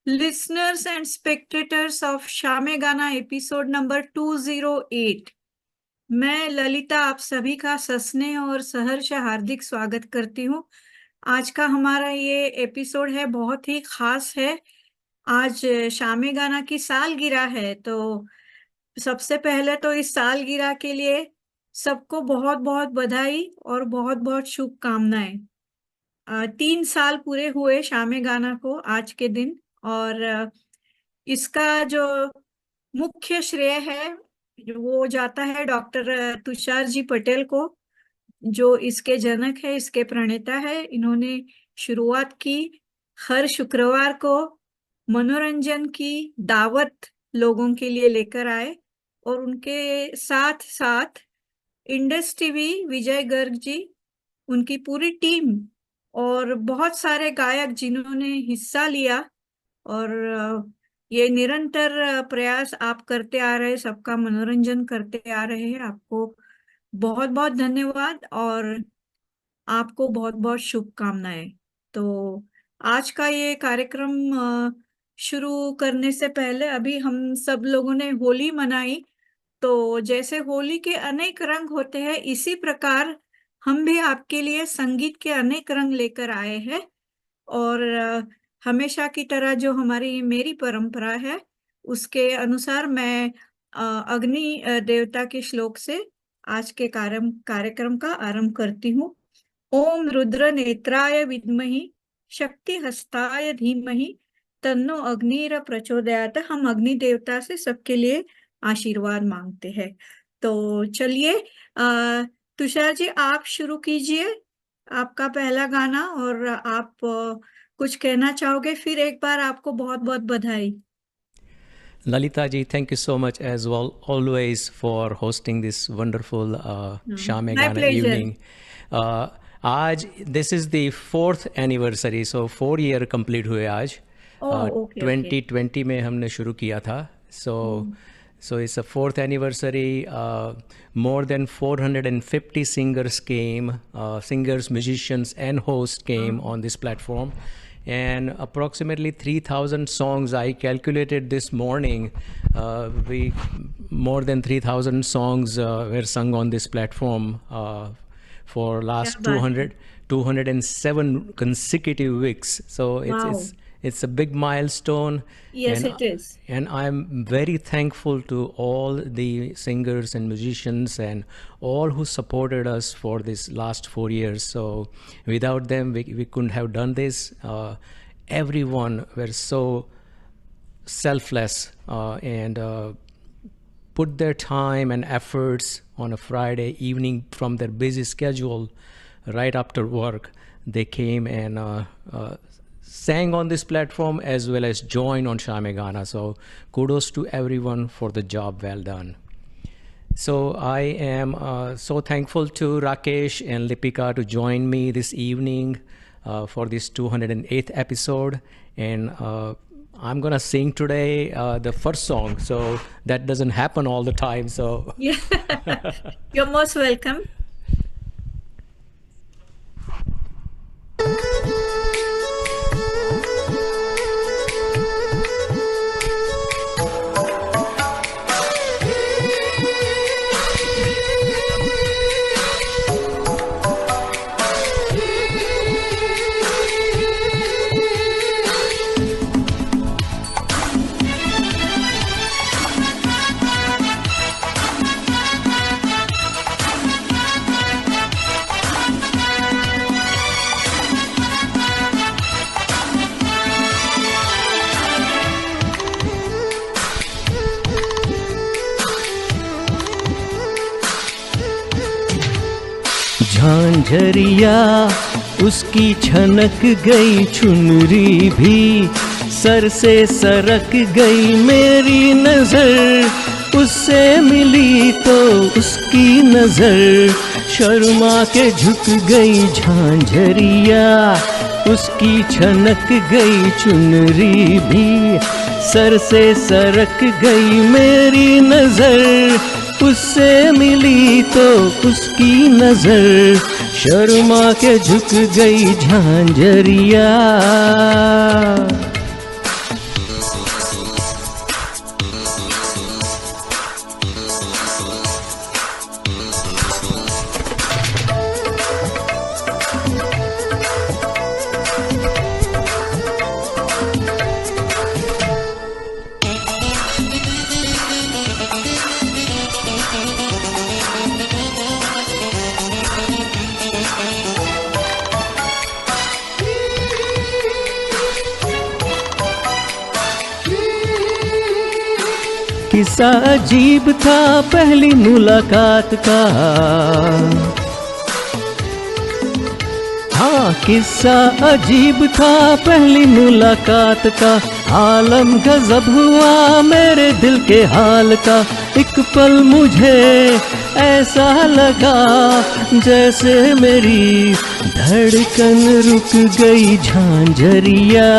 Listeners and spectators of शामे गाना episode number 208। मैं ललिता आप सभी का सस्नेह और सहर्ष हार्दिक स्वागत करती हूँ। आज का हमारा ये एपिसोड है, बहुत ही खास है। आज शामे गाना की सालगिरह है, तो सबसे पहले तो इस सालगिरह के लिए सबको बहुत बहुत बधाई और बहुत बहुत शुभकामनाएं। 3 साल पूरे हुए शामे गाना को आज के दिन, और इसका जो मुख्य श्रेय है वो जाता है डॉक्टर तुषार जी पटेल को, जो इसके जनक है, इसके प्रणेता है। इन्होंने शुरुआत की, हर शुक्रवार को मनोरंजन की दावत लोगों के लिए लेकर आए, और उनके साथ साथ इंडस टीवी विजय गर्ग जी, उनकी पूरी टीम और बहुत सारे गायक जिन्होंने हिस्सा लिया। और ये निरंतर प्रयास आप करते आ रहे, सबका मनोरंजन करते आ रहे हैं। आपको बहुत बहुत धन्यवाद और आपको बहुत बहुत शुभकामनाएं। तो आज का ये कार्यक्रम शुरू करने से पहले अभी हम सब लोगों ने होली मनाई। तो जैसे होली के अनेक रंग होते हैं, इसी प्रकार हम भी आपके लिए संगीत के अनेक रंग लेकर आए हैं। और हमेशा की तरह जो हमारी मेरी परंपरा है, उसके अनुसार मैं अग्नि देवता के श्लोक से आज के कार्यक्रम का आरंभ करती हूँ। ओम रुद्र नेत्राय विद्महि शक्ति हस्ताय धीमहि तन्नो अग्निर प्रचोदयात। हम अग्नि देवता से सबके लिए आशीर्वाद मांगते हैं। तो चलिए तुषार जी, आप शुरू कीजिए आपका पहला गाना, और आप कुछ कहना चाहोगे? फिर एक बार आपको बहुत बहुत बधाई। Lalita ji, thank you so much as well, always for hosting this wonderful Shaame My Gana pleasure. evening. आज this is the 4th anniversary, so 4 year complete हुए आज। okay, 2020 में हमने शुरू किया था, so it's a 4th anniversary. More than 450 singers came, singers, musicians and hosts came on this platform. And approximately 3,000 songs I calculated this morning. More than 3,000 songs were sung on this platform for last 207 consecutive weeks. So it's a big milestone. Yes, it is. And I'm very thankful to all the singers and musicians and all who supported us for this last 4 years. So without them, we couldn't have done this. Everyone were so selfless and put their time and efforts on a Friday evening from their busy schedule right after work. They came and sang on this platform as well as joined on Shaame Gana. So kudos to everyone for the job well done. So I am so thankful to Rakesh and Lipika to join me this evening for this 208th episode. And I'm gonna sing today the first song, so that doesn't happen all the time. So yeah. You're most welcome. Jhajharia उसकी छनक गई, चुनरी भी sir से सरक गई। मेरी नजर उससे मिली तो उसकी नजर शर्मा के झुक गई। झांझरिया उसकी छनक गई, चुनरी भी सर से सरक गई। मेरी नजर उससे मिली तो उसकी नजर शर्मा के झुक गई। झांझरिया किस्सा अजीब था पहली मुलाकात का, हाँ किस्सा अजीब था पहली मुलाकात का। आलम गजब हुआ मेरे दिल के हाल का। एक पल मुझे ऐसा लगा जैसे मेरी धड़कन रुक गई। झांझरिया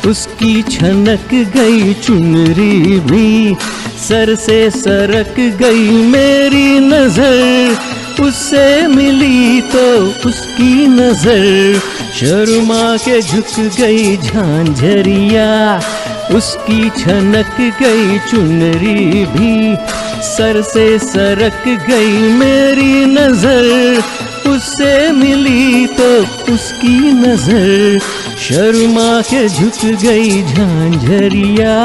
उसकी छनक गई चुनरी भी, सर से सरक गई मेरी नजर। उससे मिली तो उसकी नजर शर्मा के झुक गई। झांझरिया उसकी छनक गई चुनरी भी, सर से सरक गई मेरी नजर। उससे मिली तो उसकी नजर शर्मा के झुक गई। झांझरिया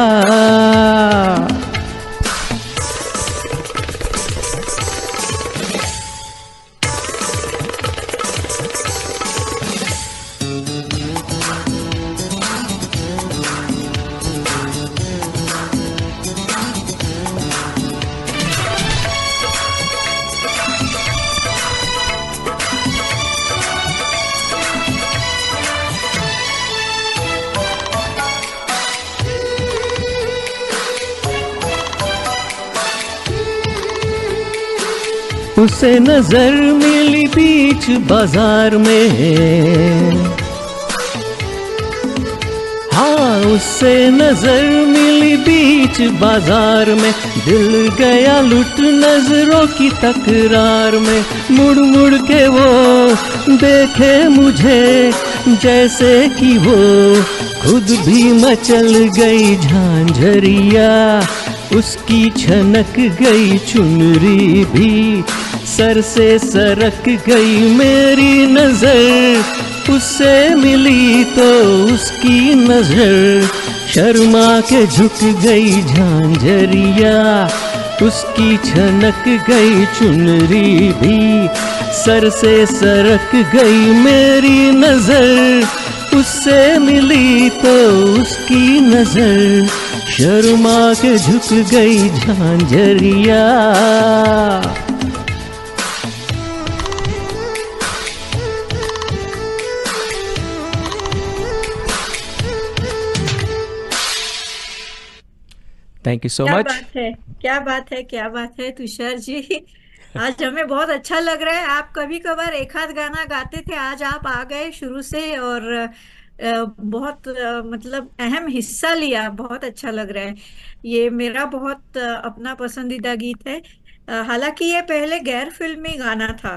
उसे नजर मिली बीच बाजार में, हाँ उससे नजर मिली बीच बाजार में। दिल गया लुट नजरों की तकरार में। मुड़ मुड़ के वो देखे मुझे जैसे कि वो खुद भी मचल गई। झांझरिया उसकी छनक गई चुनरी भी, सर से सरक गई मेरी नजर। उससे मिली तो उसकी नजर शर्मा के झुक गई। झांझरिया उसकी छनक गई चुनरी भी, सर से सरक गई मेरी नजर। उससे मिली तो उसकी नजर शर्मा के झुक गई। झांझरिया Thank you so क्या much. बात है, क्या बात है, क्या बात है तुषार जी। आज हमें बहुत अच्छा लग रहा है। आप कभी कभार एक आध गाना गाते थे, आज आप आ गए शुरू से और बहुत मतलब अहम हिस्सा लिया। बहुत अच्छा लग रहा है। ये मेरा बहुत अपना पसंदीदा गीत है। हालांकि ये पहले गैर फिल्मी गाना था।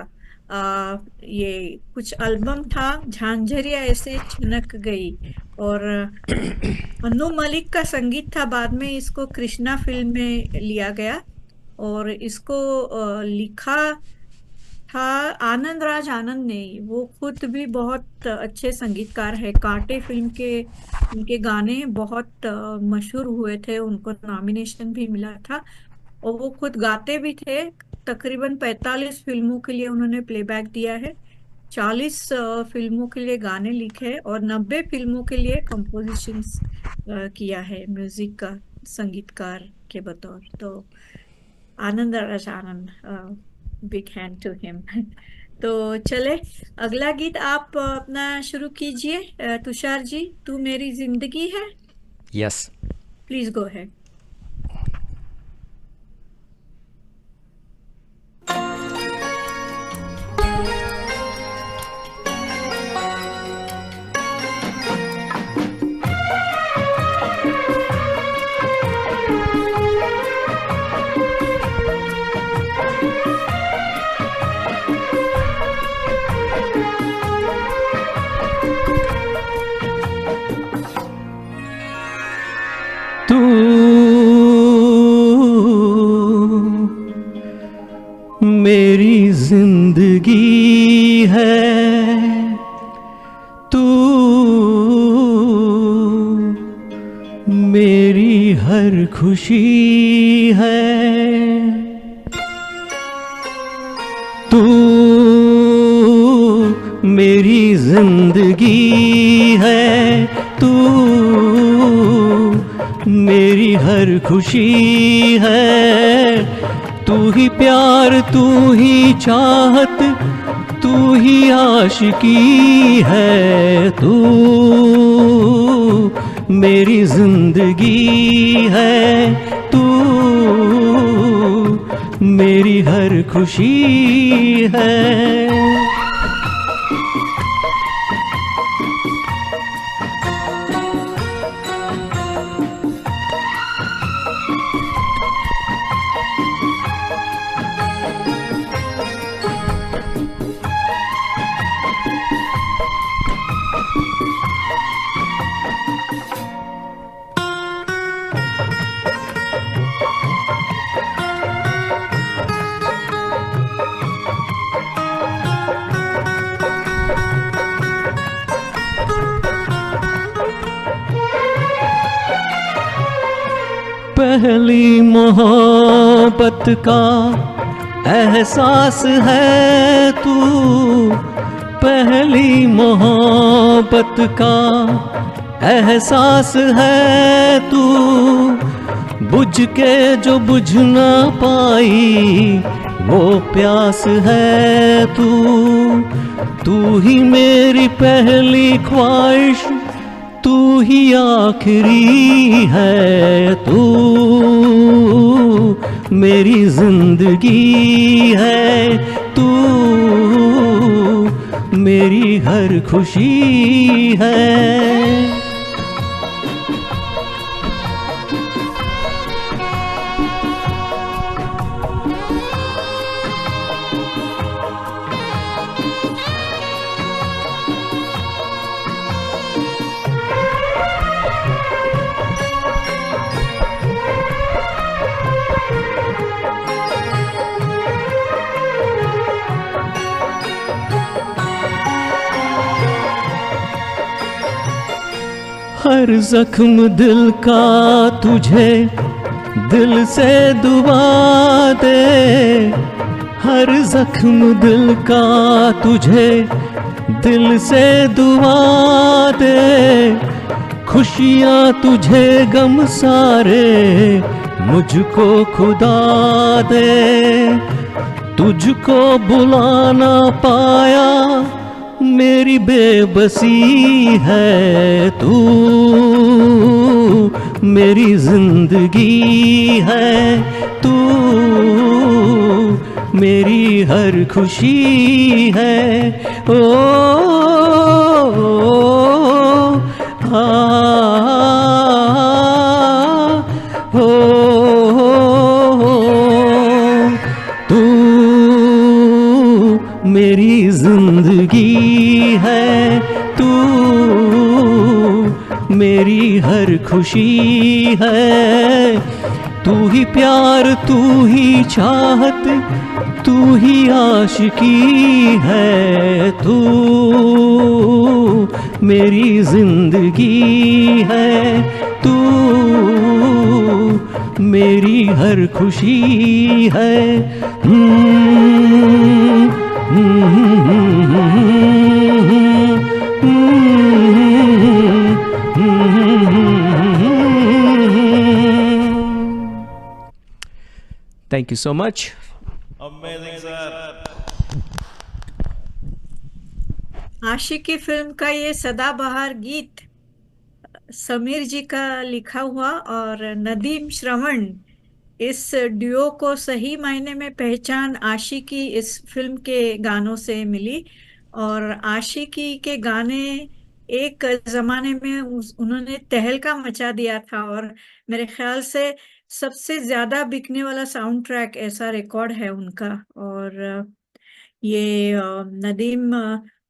ये कुछ एल्बम था, झांझरिया ऐसे छनक गई, और मन्नू मलिक का संगीत था। बाद में इसको कृष्णा फिल्म में लिया गया और इसको लिखा था आनंद राज आनंद ने। वो खुद भी बहुत अच्छे संगीतकार है। कांटे फिल्म के उनके गाने बहुत मशहूर हुए थे, उनको नॉमिनेशन भी मिला था और वो खुद गाते भी थे। तकरीबन 45 फिल्मों के लिए उन्होंने प्लेबैक दिया है, 40 फिल्मों के लिए गाने लिखे और 90 फिल्मों के लिए कंपोजिशंस किया है म्यूजिक का, संगीतकार के बतौर। तो Anand Raj Anand, big hand to him. तो चले अगला गीत आप अपना शुरू कीजिए। तुषार जी, तू मेरी जिंदगी है, Yes. प्लीज गो है। तू मेरी जिंदगी है, तू मेरी हर खुशी है। तू मेरी जिंदगी है, तू मेरी हर खुशी है। तू ही प्यार, तू ही चाहत, तू ही आशिकी है। तू मेरी जिंदगी है। तू मेरी हर खुशी है। पहली मोहब्बत का एहसास है तू। पहली मोहब्बत का एहसास है तू। बुझ के जो बुझ ना पाई वो प्यास है तू। तू ही मेरी पहली ख्वाहिश, तू ही आखिरी है। तू मेरी जिंदगी है। तू मेरी हर खुशी है। हर जख्म दिल का तुझे दिल से दुआ दे। हर जख्म दिल का तुझे दिल से दुआ दे। खुशियाँ तुझे गम सारे मुझको खुदा दे। तुझको बुला ना पाया मेरी बेबसी है। तू मेरी जिंदगी है। तू मेरी हर खुशी है। ओ, आ, ओ, तू मेरी जिंदगी है। तू मेरी हर खुशी है। तू ही प्यार, तू ही चाहत, तू ही आशिकी है। तू मेरी जिंदगी है। तू मेरी हर खुशी है। Thank you so much. Amazing, sir. Aashiqui film का ये सदाबहार गीत समीर जी का लिखा हुआ और नदीम श्रवण, इस ड्यूओ को सही मायने में पहचान आशिकी इस फिल्म के गानों से मिली। और आशिकी के गाने एक जमाने में उन्होंने तहलका मचा दिया था और मेरे ख्याल से सबसे ज्यादा बिकने वाला साउंड ट्रैक ऐसा रिकॉर्ड है उनका। और ये नदीम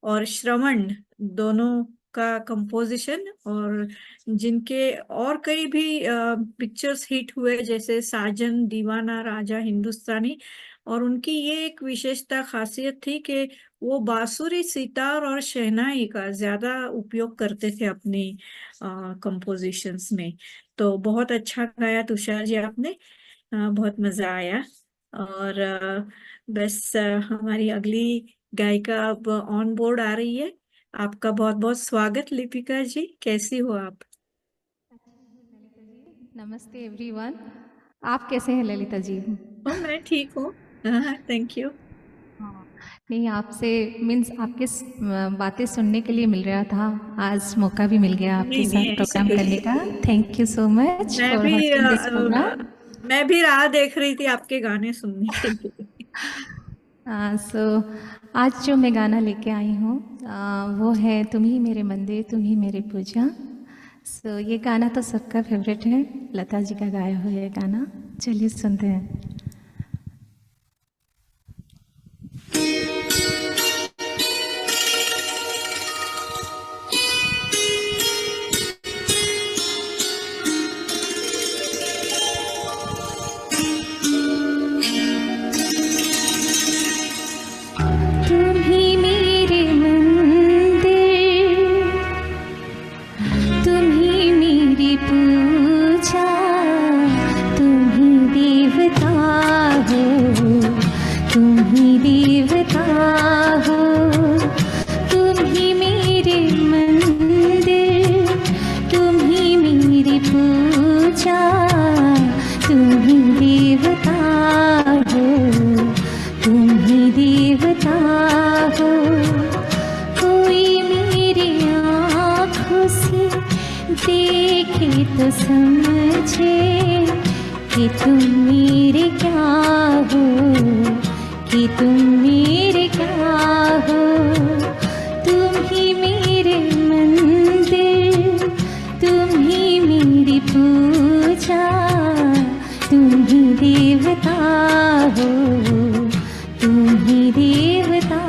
और श्रवण दोनों का कंपोजिशन, और जिनके और कई भी पिक्चर्स हिट हुए जैसे साजन, दीवाना, राजा हिंदुस्तानी। और उनकी ये एक विशेषता खासियत थी कि वो बांसुरी, सितार और शहनाई का ज्यादा उपयोग करते थे अपनी कंपोजिशंस में। तो बहुत अच्छा गाया तुषार जी आपने, बहुत मजा आया। और बस हमारी अगली गायिका अब ऑन बोर्ड आ रही है। आपका बहुत बहुत स्वागत लिपिका जी, कैसी हो आप? नमस्ते एवरीवन। आप कैसे हैं ललिता जी? मैं ठीक हूँ। Thank you. नहीं, आपसे मीन्स आपके बातें सुनने के लिए मिल रहा था। आज मौका भी मिल गया आपके नहीं साथ नहीं, ऐसा प्रोग्राम कुछ करने का। थैंक यू सो मच मैं फॉर भी होस्टिंग दिस प्रोग्राम। मैं भी राह देख रही थी आपके गाने सुनने के लिए। सो आज जो मैं गाना लेके आई हूँ वो है तुम ही मेरे मंदिर तुम ही मेरी पूजा। सो ये गाना तो सबका फेवरेट है, लता जी का गाया हुआ ये गाना। चलिए सुनते हैं। तुम ही मेरे मंदिर तुम ही मेरी पूजा, तुम ही देवता हो, तुम ही देवता हो। तुम ही मेरे मंदिर तुम ही मेरी पूजा, तुम ही देवता हो, तुम ही देवता हो। कोई मेरी आँखों से देखे तो समझे कि तुम मेरे क्या हो, कि तुम मेरे क्या हो। तुम ही मेरे मंदिर तुम ही मेरी पूजा, तुम ही देवता हो, तुम ही देवता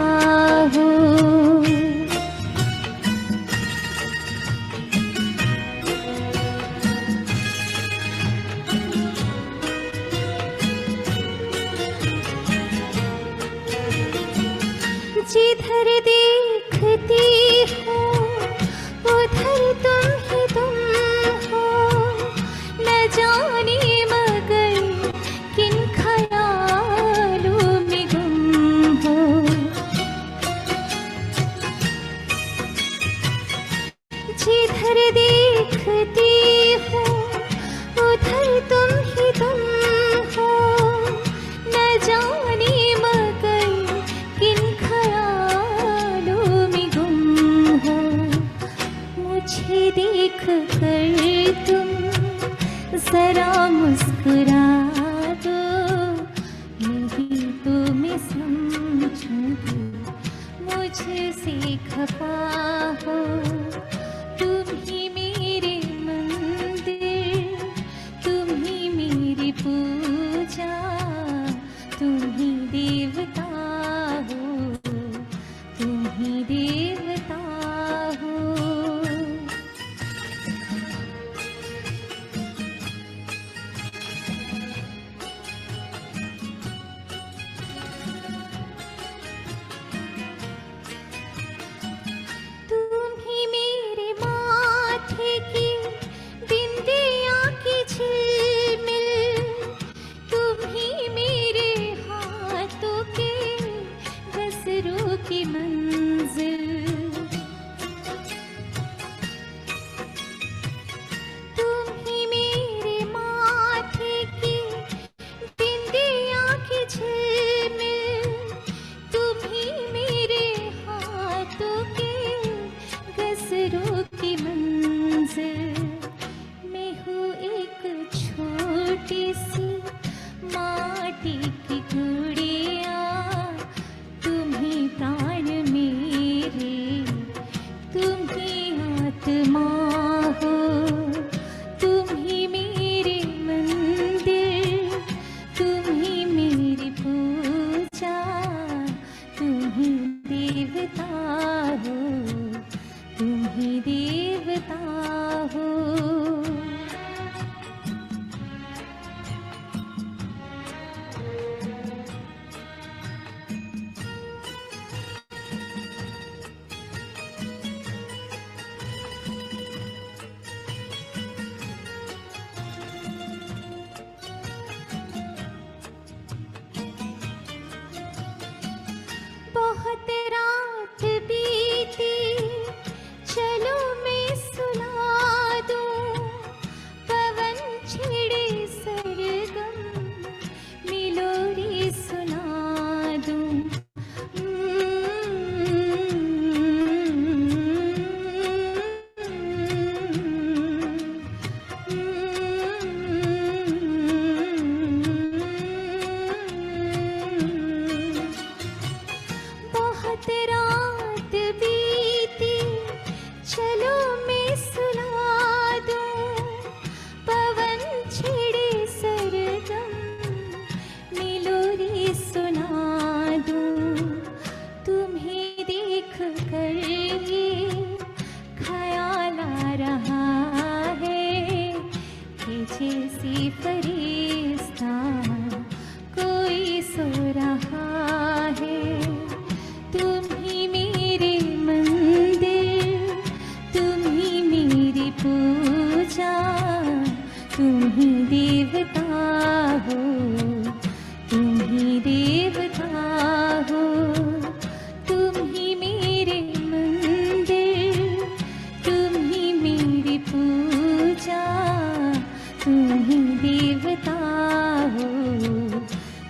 हो। जिधर देखती हूँ उधर तुम हो, न जाने मगर किन ख्यालों में गुम हो। जिधर देखती हूँ उधर तुम हो, न जाने मगर किन ख्यालों में गुम हो। मुझे देख कर तुम जरा मुस्कुरा दो, नहीं तो मैं समझूं मुझसे खफा हो। तुम ही मेरे मंदिर तुम ही मेरी पूजा, तुम ही देवता हो, तुम ही देवता हो। तुम ही देवता हो, तुम ही देवता हो, तुम ही मेरे मंदिर, तुम ही मेरी पूजा, तुम ही देवता हो,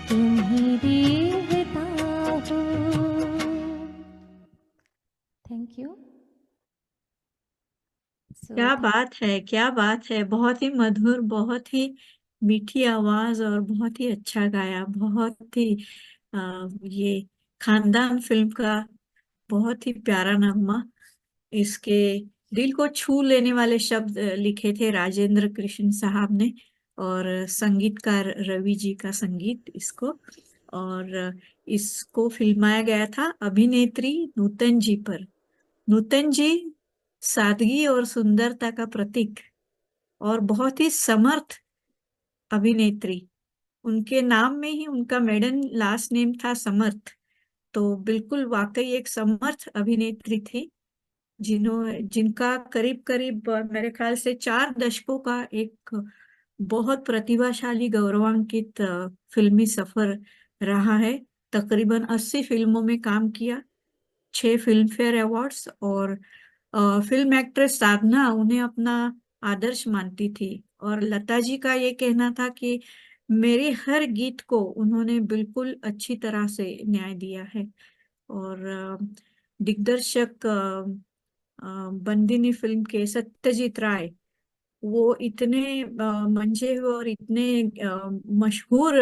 तुम ही देवता हो। Thank you. क्या बात है, क्या बात है। बहुत ही मधुर, बहुत ही मीठी आवाज और बहुत ही अच्छा गाया। बहुत ही ये खानदान फिल्म का बहुत ही प्यारा नगमा। इसके दिल को छू लेने वाले शब्द लिखे थे राजेंद्र कृष्ण साहब ने, और संगीतकार रवि जी का संगीत इसको। और इसको फिल्माया गया था अभिनेत्री नूतन जी पर। नूतन जी सादगी और सुंदरता का प्रतीक और बहुत ही समर्थ अभिनेत्री। उनके नाम में ही उनका मेडन लास्ट नेम था समर्थ। तो बिल्कुल वाकई एक समर्थ अभिनेत्री थी, जिनका करीब करीब मेरे ख्याल से 4 दशकों का एक बहुत प्रतिभाशाली गौरवान्वित फिल्मी सफर रहा है। तकरीबन 80 फिल्मों में काम किया, 6 फिल्म फेयर अवार्ड्स, और फिल्म एक्ट्रेस साधना उन्हें अपना आदर्श मानती थी। और लता जी का ये कहना था कि मेरे हर गीत को उन्होंने बिल्कुल अच्छी तरह से न्याय दिया है। और दिग्दर्शक बंदिनी फिल्म के सत्यजीत राय, वो इतने मंझे हुए और इतने मशहूर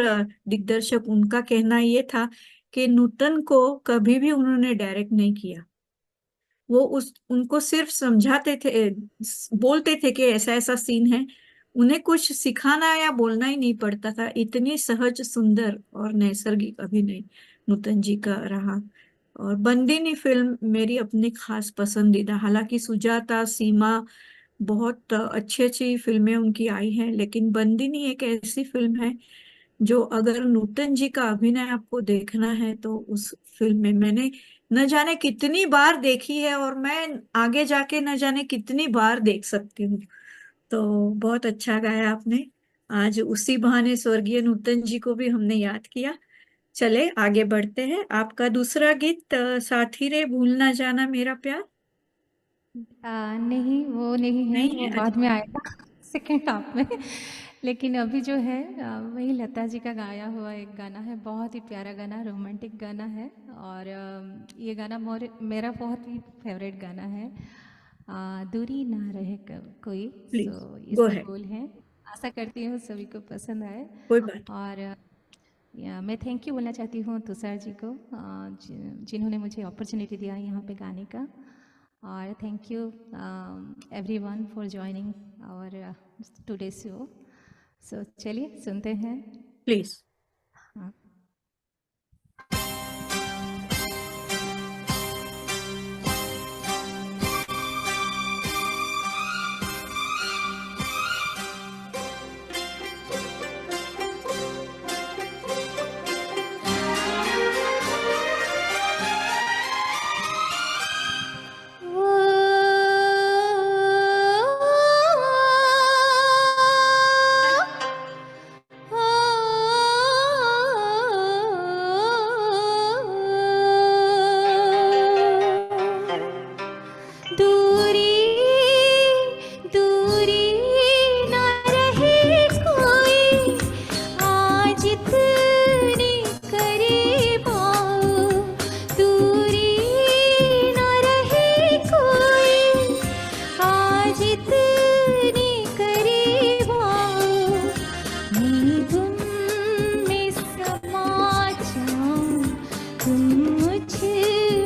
दिग्दर्शक, उनका कहना ये था कि नूतन को कभी भी उन्होंने डायरेक्ट नहीं किया। वो उनको सिर्फ समझाते थे, बोलते थे कि ऐसा ऐसा सीन है। उन्हें कुछ सिखाना या बोलना ही नहीं पड़ता था। इतनी सहज, सुंदर और नैसर्गिक अभिनय नूतन जी का रहा। और बंदिनी फिल्म मेरी अपनी खास पसंदीदा, हालांकि सुजाता, सीमा, बहुत अच्छी अच्छी फिल्में उनकी आई हैं, लेकिन बंदिनी एक ऐसी फिल्म है जो, अगर नूतन जी का अभिनय आपको देखना है तो उस फिल्म में मैंने न जाने कितनी बार देखी है, और मैं आगे जाके न जाने कितनी बार देख सकती हूँ। तो बहुत अच्छा गाया आपने। आज उसी बहाने स्वर्गीय नूतन जी को भी हमने याद किया। चले आगे बढ़ते हैं। आपका दूसरा गीत साथी रे भूल ना जाना मेरा प्यार। नहीं, वो नहीं है, नहीं वो है? बाद में आएगा सेकंड हाफ में। लेकिन अभी जो है वही लता जी का गाया हुआ एक गाना है, बहुत ही प्यारा गाना, रोमांटिक गाना है। और ये गाना मेरा बहुत ही फेवरेट गाना है। दूरी ना रहे कोई। प्लीज सो गो इसके है। बोल हैं। आशा करती हूँ सभी को पसंद आए। कोई बात। और मैं थैंक यू बोलना चाहती हूँ तुषार जी को, जिन्होंने मुझे अपॉर्चुनिटी दिया यहाँ पे गाने का। और thank you everyone for joining our today show. So चलिए सुनते हैं। प्लीज। हाँ। दूरी दूरी ना रहे कोई, आज इतने करीब आओ। दूरी ना रहे कोई, आज इतने करीब आओ। मैं तुम में समा जाऊं, तुम मुझ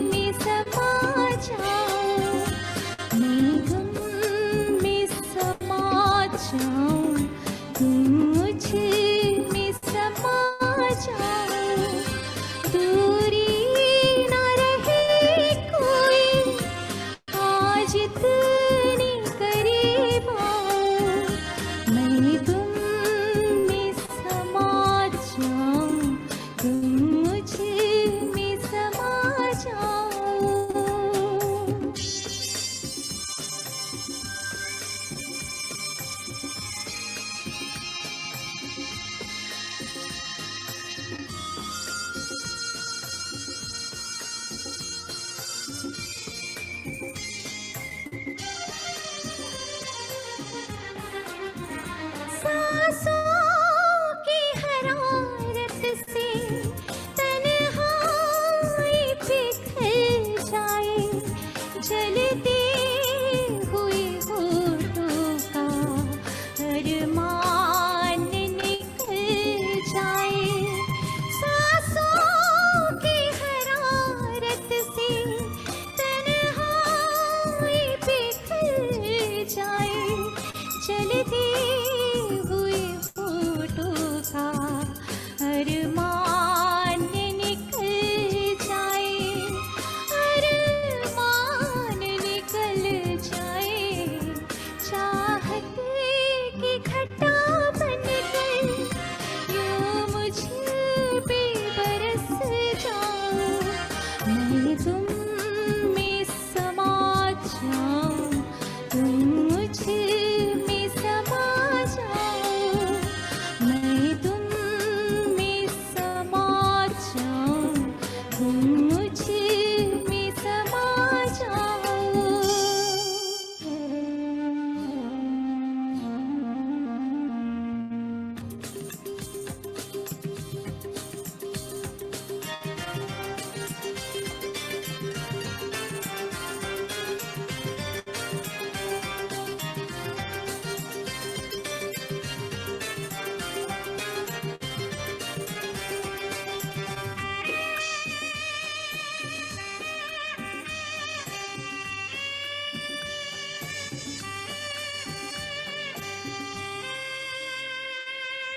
में समा जाओ। मैं तुम में समा जाऊं, तुम मुझ में समा जाओ। दूरी ना रहे कोई, आज इतने करीब आओ। मैं तुम में समा जाऊं, तुम मुझ में समा जाओ।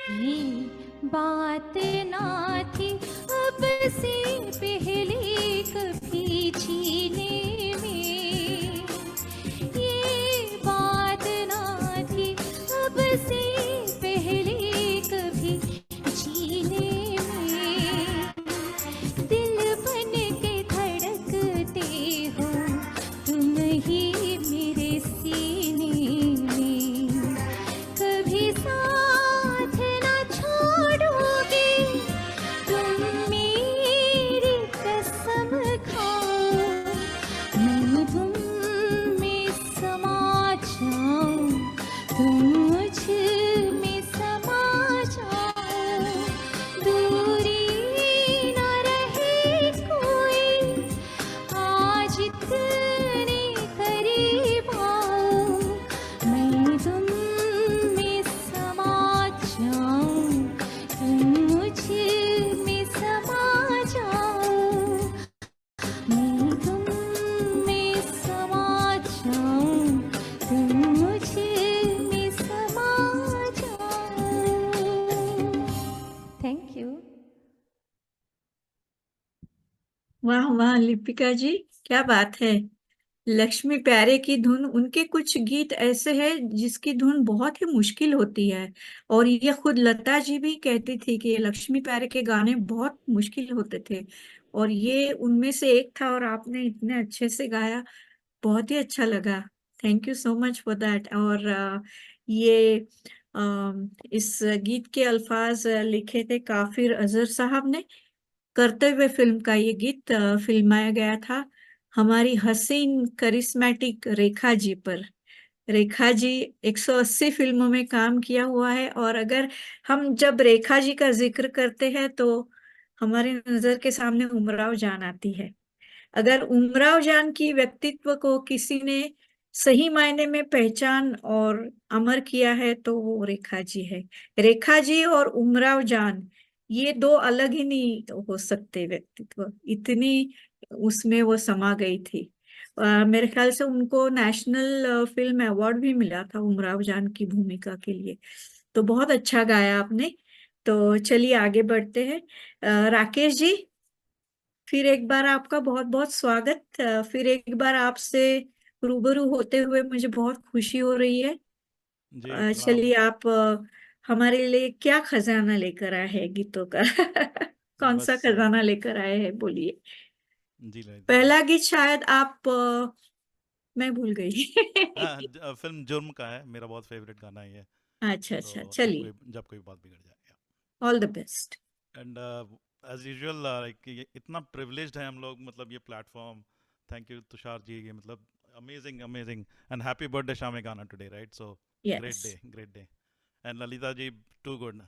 ये बात ना थी अब से पहले कभी जीने में, ये बात ना थी अब से पहले कभी जीने में। दिल बन के धड़कते हो तुम ही मेरे सीने में, कभी साथ ना छोड़ोगे तुम मेरी कसम खाओ, मैं तुम में समा जाऊं, तुम मुझ में समा जाओ, दूरी न रहे कोई, आज इतने करीब आओ, मैं तुम में समा जाऊं, तुम मुझ में समा जाओ, मैं तुम में समा जाऊं, तुम मुझ में समा जाओ। Thank you. वाह वाह लिपिका जी, क्या बात है। लक्ष्मी प्यारे की धुन, उनके कुछ गीत ऐसे हैं जिसकी धुन बहुत ही मुश्किल होती है, और ये खुद लता जी भी कहती थी कि लक्ष्मी प्यारे के गाने बहुत मुश्किल होते थे, और ये उनमें से एक था, और आपने इतने अच्छे से गाया, बहुत ही अच्छा लगा। Thank you so much for that. और ये इस गीत के अल्फाज लिखे थे काफिर अजहर साहब ने। कर्तव्य फिल्म का ये गीत फिल्माया गया था हमारी हसीन करिश्मेटिक रेखा जी पर। रेखा जी 180 फिल्मों में काम किया हुआ है, और अगर हम जब रेखा जी का जिक्र करते हैं तो हमारे नजर के सामने उमराव जान आती है। अगर उमराव जान की व्यक्तित्व को किसी ने सही मायने में पहचान और अमर किया है तो वो रेखा जी है। रेखा जी और उमराव जान, ये दो अलग ही नहीं हो सकते व्यक्तित्व, इतनी उसमें वो समा गई थी। मेरे ख्याल से उनको नेशनल फिल्म अवार्ड भी मिला था उमराव जान की भूमिका के लिए। तो बहुत अच्छा गाया आपने। तो चलिए आगे बढ़ते हैं। राकेश जी, फिर एक बार आपका बहुत बहुत स्वागत। फिर एक बार आपसे रूबरू होते हुए मुझे बहुत खुशी हो रही है। जी प्रणाम। चलिए आप हमारे लिए क्या खजाना लेकर आए हैं गीतों का? कौन सा बस खजाना लेकर आए हैं, बोलिए। जी ललिता जी। पहला गीत शायद आप मैं भूल गई। हाँ फिल्म जुर्म का है, मेरा बहुत फेवरेट गाना है ये। अच्छा अच्छा, तो चलिए, जब कोई बात बिगड़ जाए। All the best. And as usual like इतना प्रिविलेज्ड है हम लोग, मतलब ये platform. Thank you Tushar ji, ये मतलब amazing amazing. And happy birthday शामे गाना today, right? So yes. Great day. And Lalita ji, too good.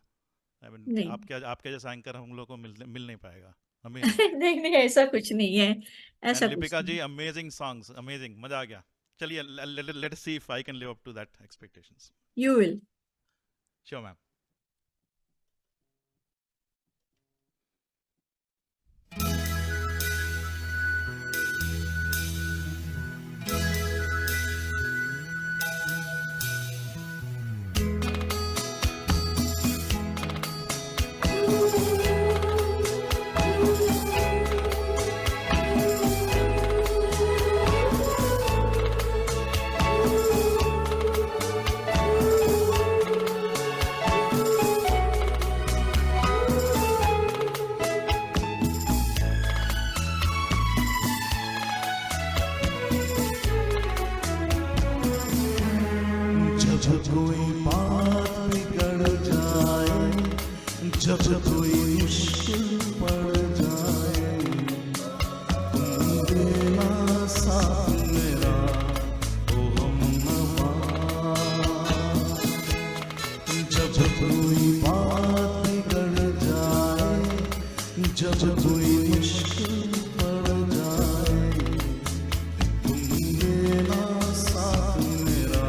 I mean नहीं आपके जैसा एंकर हम लोग को मिल नहीं पाएगा। अमेजिंग। नहीं नहीं, ऐसा कुछ नहीं है, एंड ऐसा कुछ लिपिका नहीं। जी, अमेजिंग सॉन्ग्स, अमेजिंग, मजा आ गया। चलिए let us see if I can live up to that expectations. You will. Sure ma'am. जब कोई बात बिगड़ जाए, जब कोई मुश्किल पड़ जाए, तुम देना साथ मेरा ओ हमनवा। जब कोई बात बिगड़ जाए, जब कोई मुश्किल पड़ जाए, तुम देना साथ मेरा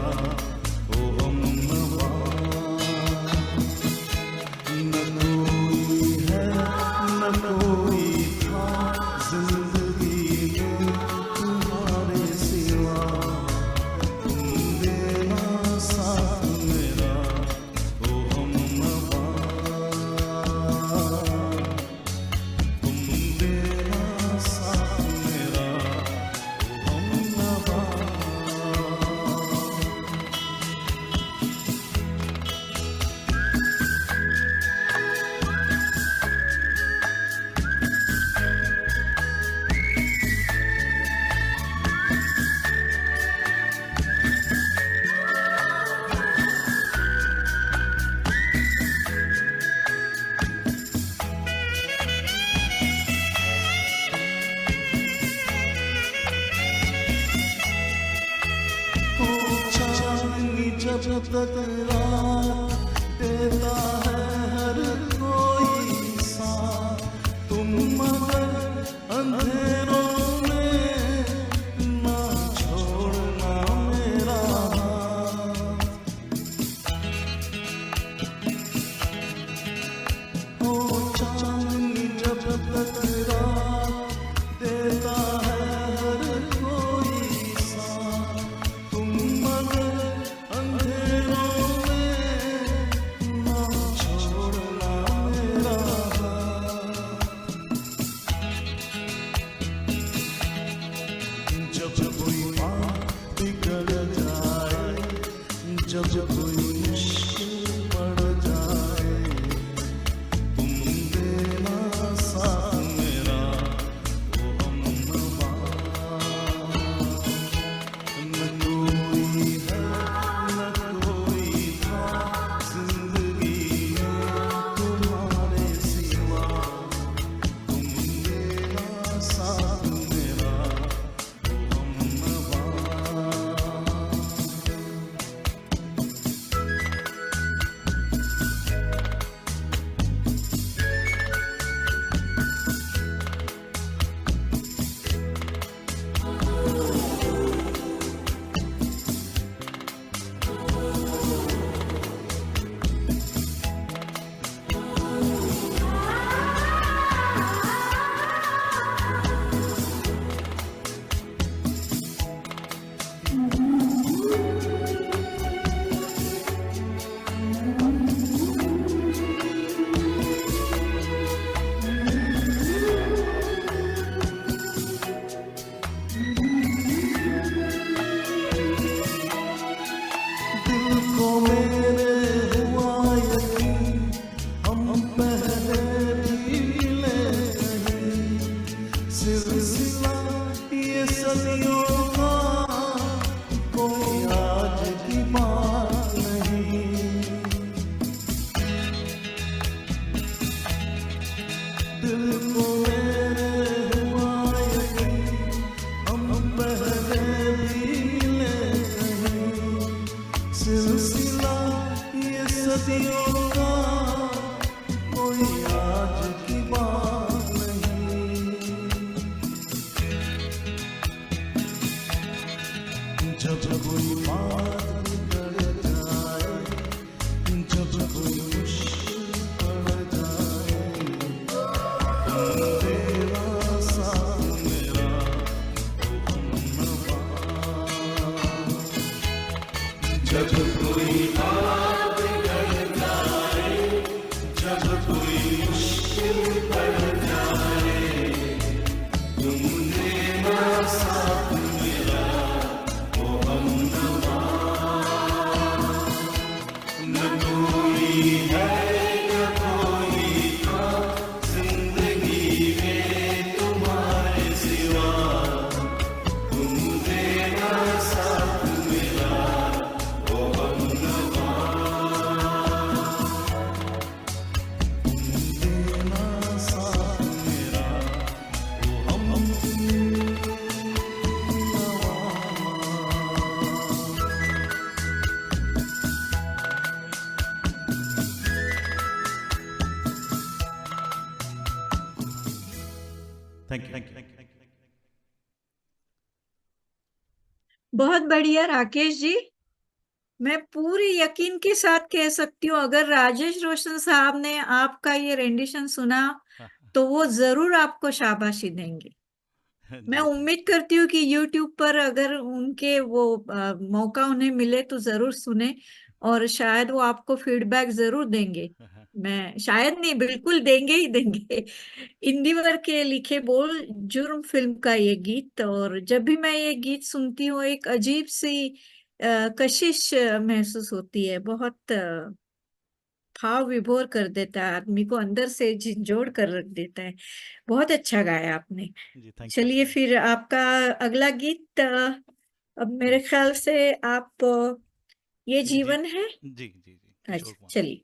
ओ हमनवा। न कोई है न कोई था जिंदगी में तुम्हारे सिवा, तुम देना साथ मेरा ओ हमनवा। तक रात देता है हर कोई साथ, तुम मगर अंधेरों में ना छोड़ना मेरा हाथ। ओ चांदनी जब तक रात देता है हर कोई साथ, तुम मगर अंधेरों में ना छोड़ना मेरा हाथ। जब कोई बात बिगड़ जाए, जब कोई मुश्किल पड़ जाए, तुम देना साथ मेरा वो हमनवा। न कोई है न कोई था जिंदगी में तुम्हारे सिवा, तुम देना साथ मेरा वो हमनवा। दिल को मेरे हुआ यकीन, हम पहले भी मिले नहीं, सिलसिला ये सदियों का कोई आज की बात नहीं। दिल को मेरे हुआ यकीन, हम पहले भी मिले नहीं, सिलसिला ये सदियों का कोई आज की बात नहीं। जब कोई बात बिगड़ जाए, जब कोई मुश्किल पड़ जाए, तुम देना साथ मेरा वो हमनवा। जब कोई बात बिगड़ जाए, जब कोई मुश्किल पड़ जाए, तुम देना साथ मेरा वो हमनवा। न कोई है न कोई था जिंदगी में तुम्हारे सिवा, तुम देना साथ मेरा वो हमनवा। देना साथ मेरा वो हमनवा। Thank you, thank you. बहुत बढ़िया राकेश जी। मैं पूरी यकीन के साथ कह सकती हूँ, अगर राजेश रोशन साहब ने आपका ये रेंडिशन सुना तो वो जरूर आपको शाबाशी देंगे। मैं जी, उम्मीद करती हूँ कि YouTube पर अगर उनके वो मौका उन्हें मिले तो जरूर सुने, और शायद वो आपको फीडबैक जरूर देंगे। मैं शायद नहीं, बिल्कुल देंगे ही देंगे। इंदिवर के लिखे बोल जुर्म फिल्म का ये गीत, और जब भी मैं ये गीत सुनती हूँ एक अजीब सी कशिश महसूस होती है। बहुत भाव विभोर कर देता है आदमी को, अंदर से झिंझोड़ कर रख देता है। बहुत अच्छा गाया आपने। जी, थैंक यू। चलिए फिर आपका अगला गीत, अब मेरे ख्याल से आप ये जीवन है। जी, जी, जी, किशोर अच्छा कुमार। चलिए।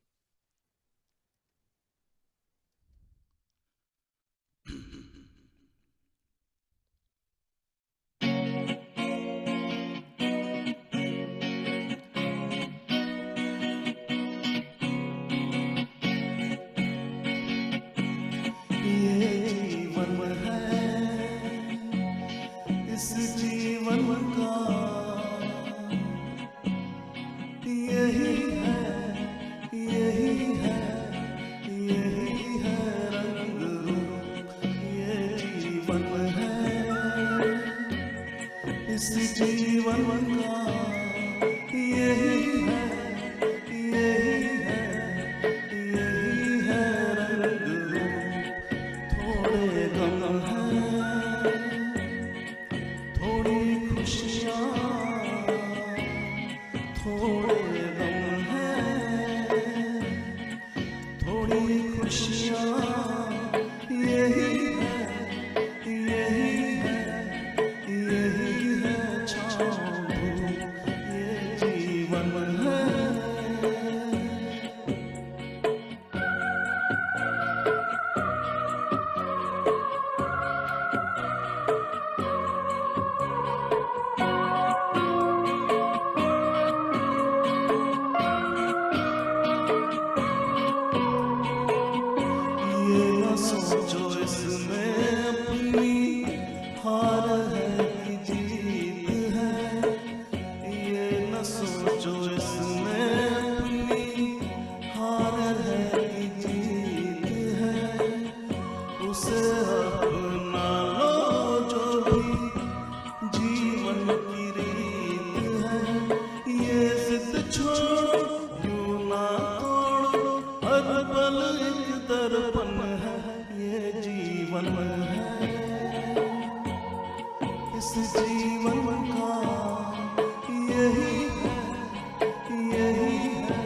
दर्पण है, ये जीवन है, इस जीवन का यही है, यही है,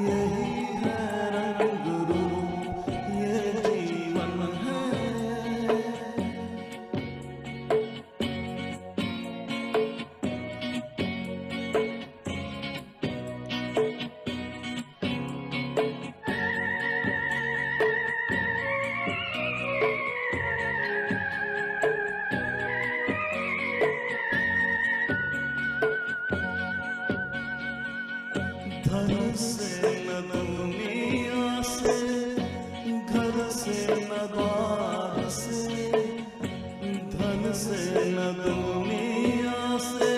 यही है रंग रूप, ये जीवन है। धन से न दुनिया से, घर से न द्वार से, धन से न दुनिया से,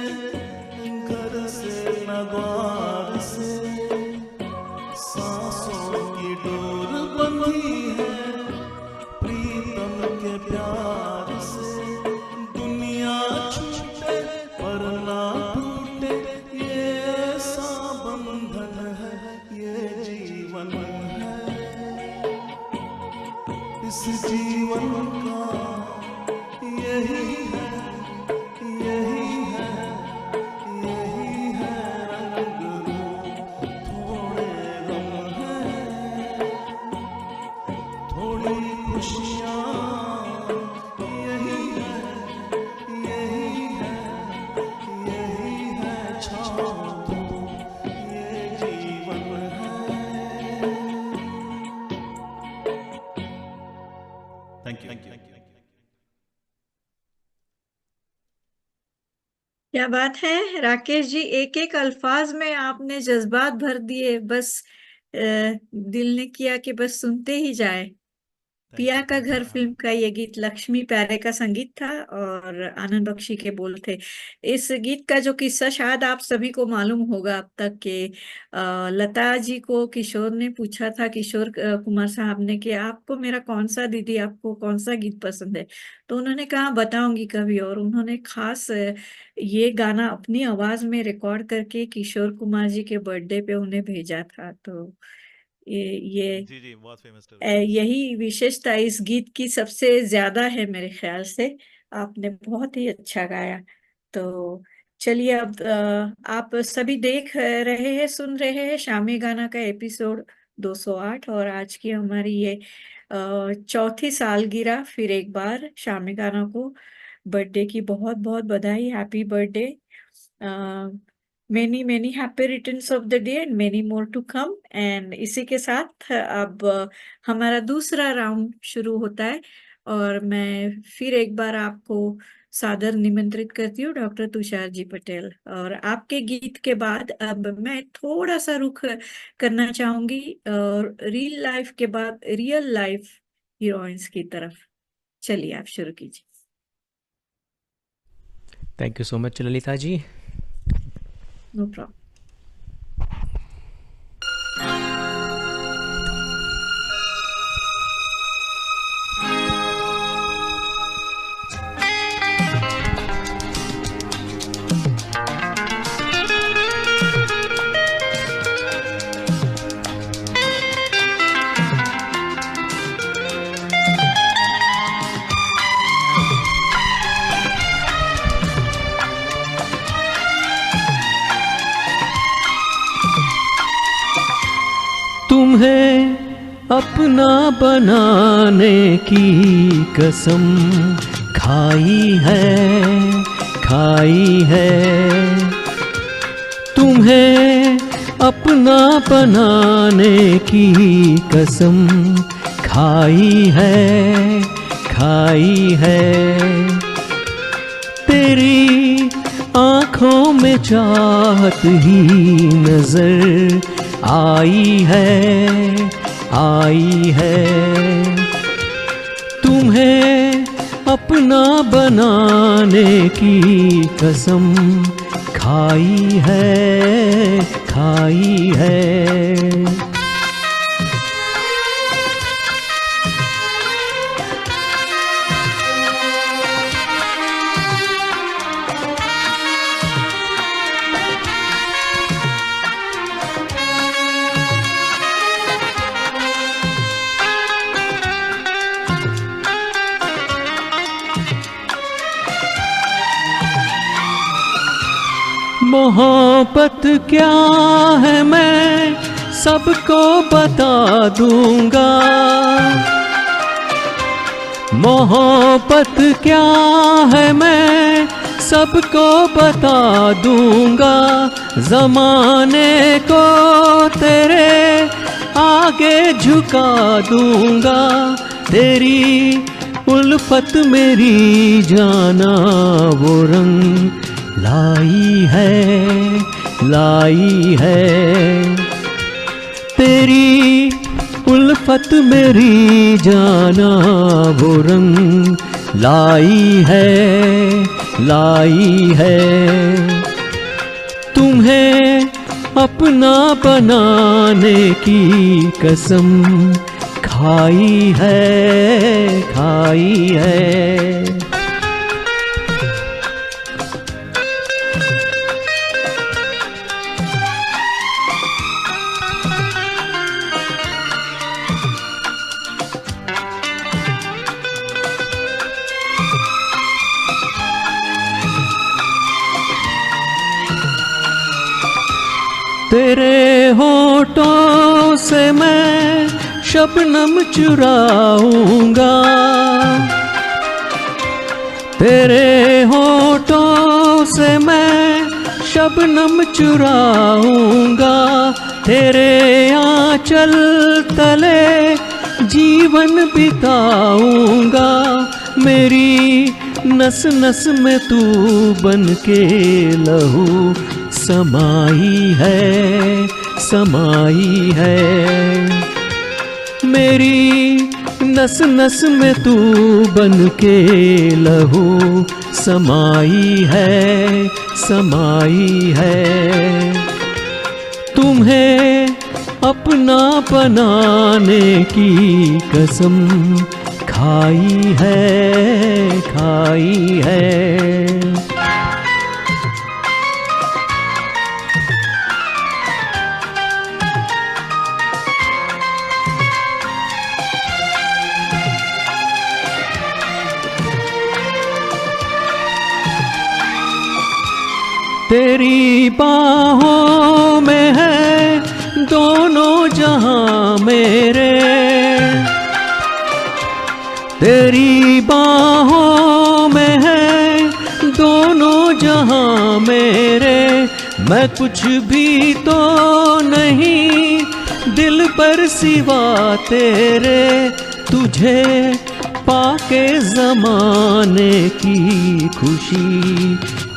घर से न द्वार से, सांसों की डोर बंधी है प्रीतम के प्यार से, दुनिया छूटे पर ना टूटे, ये ऐसा बंधन है, ये जीवन है, इस जीवन का यही है, यही है, यही है रंग रूप, थोड़े गम है, थोड़ी खुशियाँ, यही है, यही है, यही है छाँव धूप, ये जीवन है। Thank you. क्या बात है राकेश जी, एक एक अल्फाज में आपने जज्बात भर दिए, बस दिल ने किया कि बस सुनते ही जाए। पिया का घर फिल्म का ये गीत लक्ष्मी प्यारे का संगीत था और आनंद बख्शी के बोल थे। इस गीत का जो किस्सा शायद आप सभी को मालूम होगा अब तक कि लता जी को किशोर ने पूछा था, किशोर कुमार साहब ने, कि आपको मेरा कौन सा, दीदी आपको कौन सा गीत पसंद है, तो उन्होंने कहा बताऊंगी कभी, और उन्होंने खास ये गाना अपनी आवाज में रिकॉर्ड करके किशोर कुमार जी के बर्थडे पे उन्हें भेजा था। तो ये जी जी, बहुत फेमस यही विशेषता इस गीत की सबसे ज्यादा है मेरे ख्याल से। आपने बहुत ही अच्छा गाया। तो चलिए अब आप सभी देख रहे हैं, सुन रहे हैं शामी गाना का एपिसोड 208, और आज की हमारी ये चौथी सालगिरह। फिर एक बार शामी गाना को बर्थडे की बहुत बहुत बधाई, happy birthday, many many happy returns of the day and many more to come. एंड इसी के साथ अब हमारा दूसरा राउंड शुरू होता है, और मैं फिर एक बार आपको सादर निमंत्रित करती हूँ डॉक्टर तुषार जी पटेल। और आपके गीत के बाद अब मैं थोड़ा सा रुख करना चाहूंगी और रियल लाइफ के बाद रियल लाइफ हीरोइंस की तरफ। चलिए आप शुरू कीजिए। Thank you so much, Lalita ji. No problem. तुम्हें अपना बनाने की कसम खाई है तुम्हें अपना बनाने की कसम खाई है तेरी आँखों में चाहत ही नजर आई है तुम्हें अपना बनाने की कसम खाई है मोहब्बत क्या है मैं सबको बता दूंगा, मोहब्बत क्या है मैं सबको बता दूंगा, ज़माने को तेरे आगे झुका दूंगा, तेरी उल्फत मेरी जाना वो रंग लाई है, तेरी उल्फत मेरी जाना वो रंग लाई है, तुम्हें अपना बनाने की कसम खाई है। तेरे होठों से मैं शबनम चुराऊंगा, तेरे होठों से मैं शबनम चुराऊंगा, तेरे आंचल तले जीवन बिताऊंगा, मेरी नस नस में तू बन के लहू समाई है, मेरी नस नस में तू बन के लहू समाई है, तुम्हें अपना बनाने की कसम खाई है। तेरी बाहों में है दोनों जहां मेरे, तेरी बाहों में है दोनों जहां मेरे, मैं कुछ भी तो नहीं दिल पर सिवा तेरे, तुझे पाके ज़माने की खुशी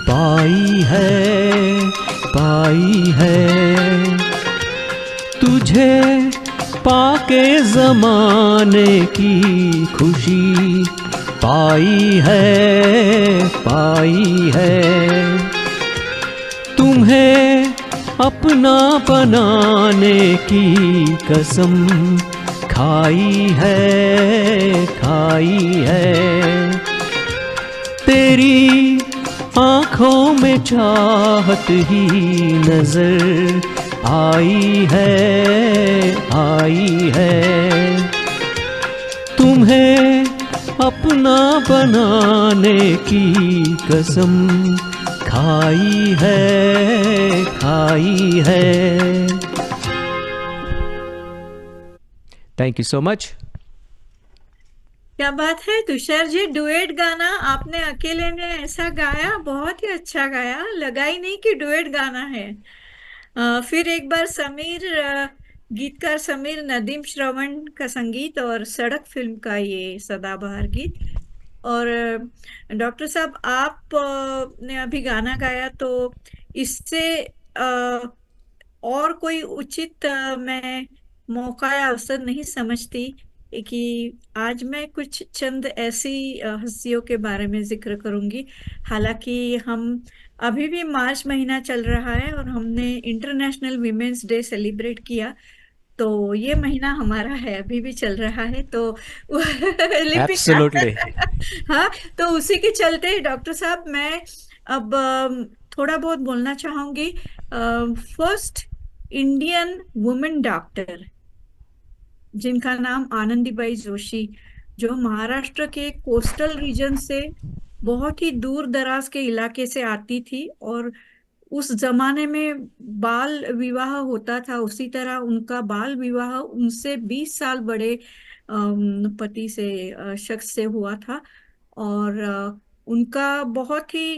पाई है, तुझे पाके ज़माने की खुशी पाई है, तुम्हें अपना बनाने की कसम खाई है, तेरी आँखों में चाहत ही नजर आई है, तुम्हें अपना बनाने की कसम खाई है। Thank you so much. क्या बात है तुषार जी, डुएट गाना आपने अकेले ने ऐसा गाया, बहुत ही अच्छा गाया, लगा ही नहीं कि डुएट गाना है। फिर एक बार गीतकार समीर नदीम श्रवण का संगीत और सड़क फिल्म का ये सदाबहार गीत। और डॉक्टर साहब आप ने अभी गाना गाया, तो इससे और कोई उचित मैं मौका या अवसर नहीं समझती कि आज मैं कुछ चंद ऐसी हस्तियों के बारे में जिक्र करूंगी। हालांकि हम अभी भी मार्च महीना चल रहा है और हमने इंटरनेशनल वीमेंस डे सेलिब्रेट किया, तो ये महीना हमारा है, अभी भी चल रहा है, तो Absolutely. हाँ, तो उसी के चलते डॉक्टर साहब मैं अब थोड़ा बहुत बोलना चाहूंगी। फर्स्ट इंडियन वुमेन डॉक्टर जिनका नाम आनंदीबाई जोशी, जो महाराष्ट्र के कोस्टल रीजन से बहुत ही दूर दराज के इलाके से आती थी और उस जमाने में बाल विवाह होता था, उसी तरह उनका बाल विवाह उनसे 20 साल बड़े पति से शख्स से हुआ था। और उनका बहुत ही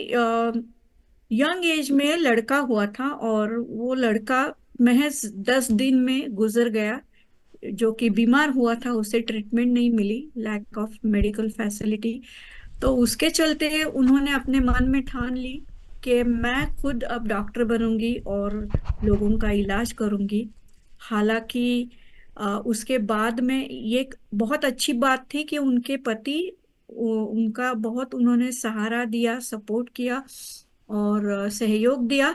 यंग एज में लड़का हुआ था, और वो लड़का महज 10 दिन में गुजर गया। जो कि बीमार हुआ था, उसे ट्रीटमेंट नहीं मिली, लैक ऑफ मेडिकल फैसिलिटी। तो उसके चलते उन्होंने अपने मन में ठान ली कि मैं खुद अब डॉक्टर बनूंगी और लोगों का इलाज करूंगी। हालांकि उसके बाद में ये एक बहुत अच्छी बात थी कि उनके पति उनका बहुत उन्होंने सहारा दिया, सपोर्ट किया और सहयोग दिया।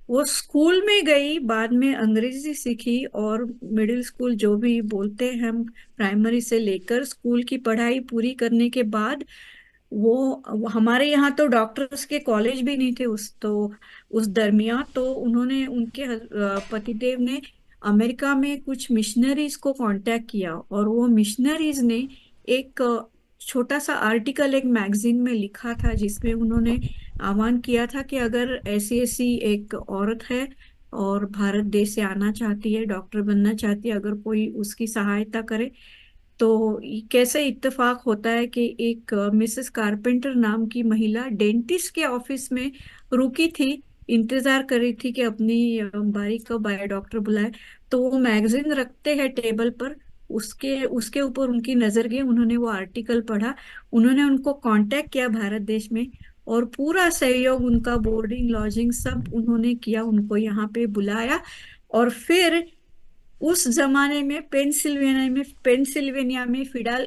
वो स्कूल में गई, बाद में अंग्रेजी सीखी, और मिडिल स्कूल जो भी बोलते हैं हम, प्राइमरी से लेकर स्कूल की पढ़ाई पूरी करने के बाद वो हमारे यहाँ तो डॉक्टर्स के कॉलेज भी नहीं थे उस दरमियान। तो उन्होंने उनके पतिदेव ने अमेरिका में कुछ मिशनरीज को कांटेक्ट किया, और वो मिशनरीज ने एक छोटा सा आर्टिकल एक मैगजीन में लिखा था, जिसमें उन्होंने आह्वान किया था कि अगर ऐसी ऐसी एक औरत है और भारत देश से आना चाहती है, डॉक्टर बनना चाहती है, अगर कोई उसकी सहायता करे। तो कैसे इत्तेफाक होता है कि एक मिसेस कारपेंटर नाम की महिला डेंटिस्ट के ऑफिस में रुकी थी, इंतजार कर रही थी कि अपनी बारी कब आए, डॉक्टर बुलाए। तो वो मैगजीन रखते हैं टेबल पर, उसके उसके ऊपर उनकी नजर गई, उन्होंने वो आर्टिकल पढ़ा, उन्होंने उनको कांटेक्ट किया भारत देश में, और पूरा सहयोग उनका, बोर्डिंग लॉजिंग सब उन्होंने किया, उनको यहाँ पे बुलाया। और फिर उस जमाने में पेंसिल्वेनिया में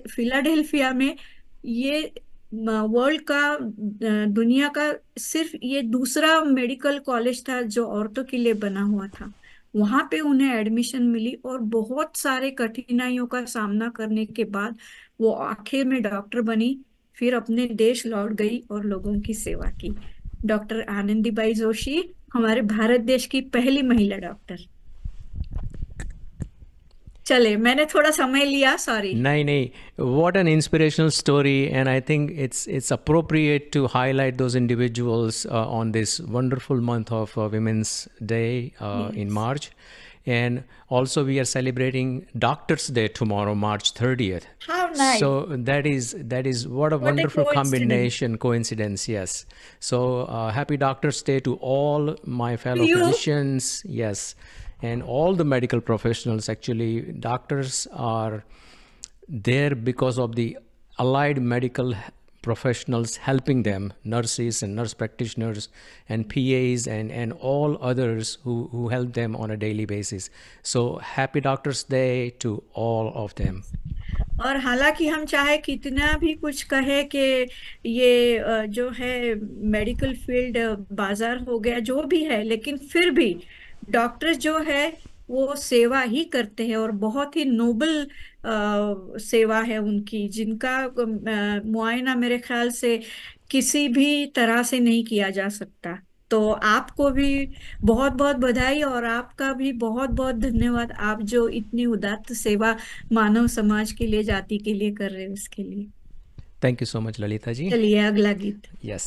फिलाडेल्फिया में ये वर्ल्ड का दुनिया का सिर्फ ये दूसरा मेडिकल कॉलेज था जो औरतों के लिए बना हुआ था। वहां पे उन्हें एडमिशन मिली, और बहुत सारे कठिनाइयों का सामना करने के बाद वो आखिर में डॉक्टर बनी, फिर अपने देश लौट गई और लोगों की सेवा की। डॉक्टर आनंदीबाई जोशी हमारे भारत देश की पहली महिला डॉक्टर। चले, मैंने थोड़ा समय लिया, सॉरी। नहीं, what an inspirational story, and I think it's appropriate to highlight those individuals on this wonderful month of Women's Day in March. And also we are celebrating Doctors Day tomorrow, March 30th. How nice. So that is what a wonderful coincidence, yes. So happy Doctors Day to all my fellow physicians, yes. And all the medical professionals. Actually, doctors are there because of the allied medical professionals helping them, nurses and nurse practitioners and PAs and all others who help them on a daily basis. So happy Doctors Day to all of them. और हालांकि हम चाहे कितना भी कुछ कहे कि ये जो है मेडिकल फील्ड बाजार हो गया, जो भी है, लेकिन फिर भी डॉक्टर्स जो है वो सेवा ही करते हैं, और बहुत ही नोबल सेवा है उनकी, जिनका मुआयना मेरे ख्याल से किसी भी तरह से नहीं किया जा सकता। तो आपको भी बहुत बहुत बधाई, और आपका भी बहुत बहुत धन्यवाद, आप जो इतनी उदात्त सेवा मानव समाज के लिए, जाति के लिए कर रहे हैं, उसके लिए। Thank you so much, Lalita ji. चलिए अगला गीत। Yes.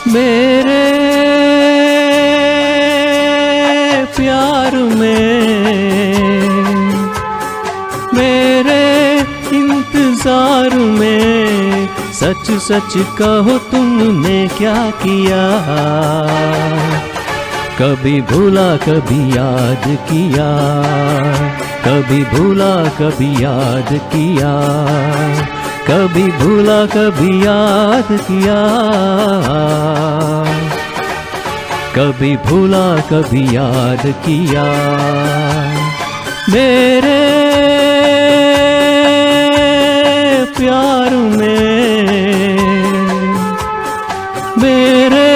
मेरे प्यार में, मेरे इंतजार में, सच सच कहो तुमने क्या किया। कभी भूला कभी याद किया, कभी भूला कभी याद किया, कभी भूला कभी याद किया, कभी भूला कभी याद किया। मेरे प्यार में, मेरे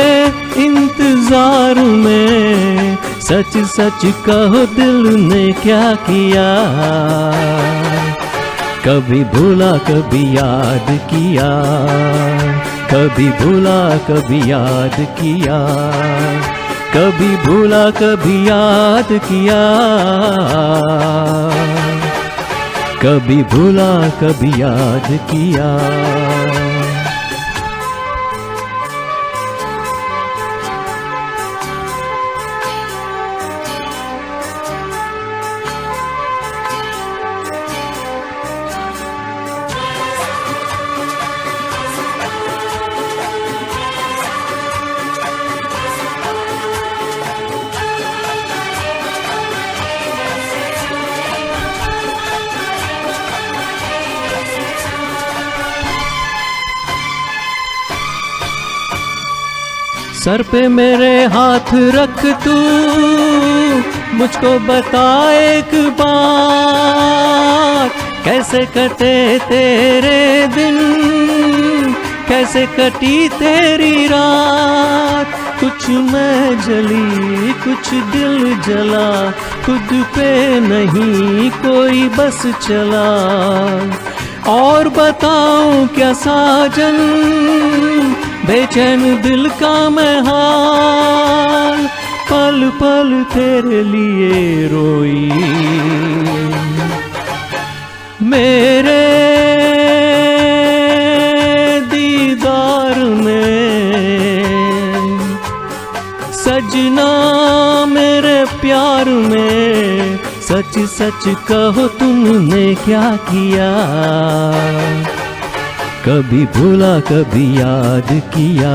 इंतजार में। सच सच कहो दिल ने क्या किया, कभी भूला कभी याद किया, कभी भूला कभी याद किया, कभी भूला कभी याद किया, कभी भूला कभी याद किया। सर पे मेरे हाथ रख तू, मुझको बता एक बार, कैसे कटे तेरे दिन, कैसे कटी तेरी रात। कुछ मैं जली कुछ दिल जला, खुद पे नहीं कोई बस चला। और बताऊं क्या साजन, बेचैन दिल का मैं हाल, पल पल तेरे लिए रोई। मेरे दीदार में, सजना मेरे प्यार में। सच सच कहो तुमने क्या किया, कभी भूला कभी याद किया,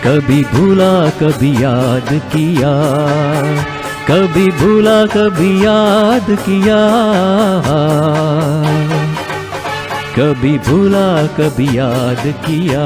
कभी भूला कभी याद किया, कभी भूला कभी याद किया, कभी भूला कभी याद किया।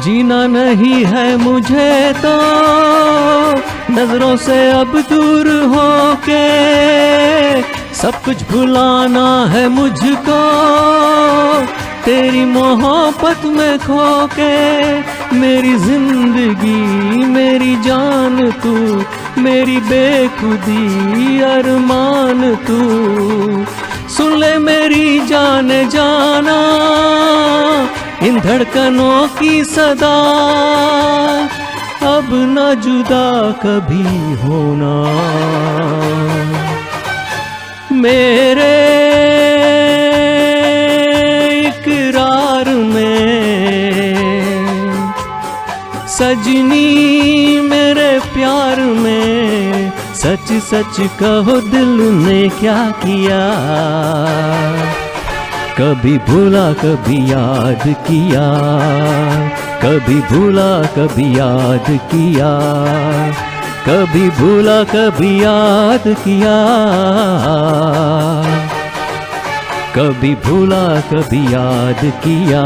जीना नहीं है मुझे तो नजरों से अब दूर होके, सब कुछ भुलाना है मुझको तेरी मोहब्बत में खोके। मेरी जिंदगी मेरी जान तू, मेरी बेखुदी अरमान तू। सुन ले मेरी जान जाना, इन धड़कनों की सदा, अब न जुदा कभी होना। मेरे इकरार में, सजनी मेरे प्यार में। सच सच कहो दिल ने क्या किया, कभी भूला कभी याद किया, कभी भूला कभी याद किया, कभी भूला कभी याद किया, कभी भूला कभी याद किया।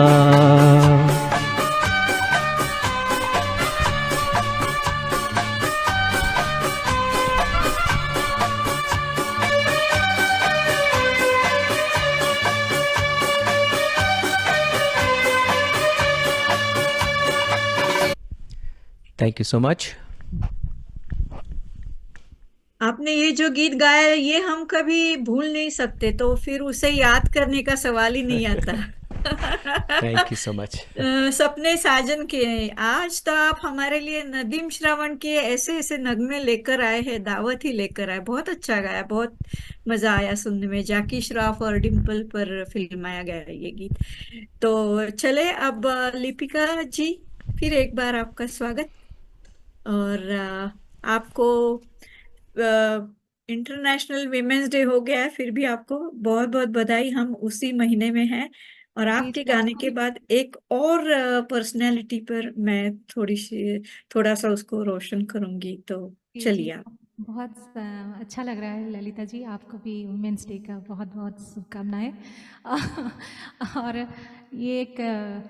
Thank you so much. आपने ये जो गीत गाया है, ये हम कभी भूल नहीं सकते, तो फिर उसे याद करने का सवाल ही नहीं आता। Thank you so much. सपने साजन के आज तो आप हमारे लिए नदीम श्रवण के ऐसे ऐसे नगमे लेकर आए हैं, दावत ही लेकर आए। बहुत अच्छा गाया, बहुत मजा आया सुनने में। जैकी श्रॉफ और डिम्पल पर फिल्माया गया है ये गीत। तो चले अब लिपिका जी, फिर एक बार आपका स्वागत। और आपको इंटरनेशनल विमेंस डे हो गया है, फिर भी आपको बहुत बहुत बधाई। हम उसी महीने में हैं। और जी आपके जी, गाने आपको के भी बाद एक और पर्सनैलिटी पर मैं थोड़ा सा उसको रोशन करूंगी। तो जी जी, चलिए आप। बहुत अच्छा लग रहा है ललिता जी, आपको भी वुमेंस डे का बहुत बहुत शुभकामनाएं। और ये एक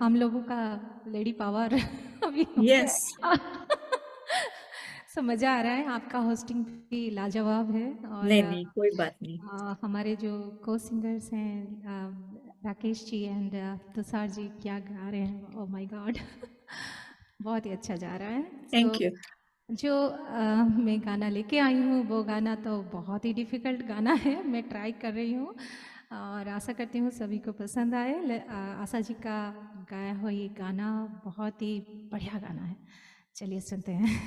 हम लोगों का लेडी पावर अभी हो गया यस। है। सो मज़ा आ रहा है, आपका होस्टिंग भी लाजवाब है। और नहीं नहीं, कोई बात नहीं। हमारे जो को सिंगर्स हैं राकेश जी एंड तुषार जी, क्या गा रहे हैं, ओ माय गॉड। बहुत ही अच्छा जा रहा है। Thank so you. जो मैं गाना लेके आई हूँ वो गाना तो बहुत ही डिफ़िकल्ट गाना है, मैं ट्राई कर रही हूँ और आशा करती हूँ सभी को पसंद आए। आशा जी का गाया हुआ ये गाना बहुत ही बढ़िया गाना है। चलिए सुनते हैं।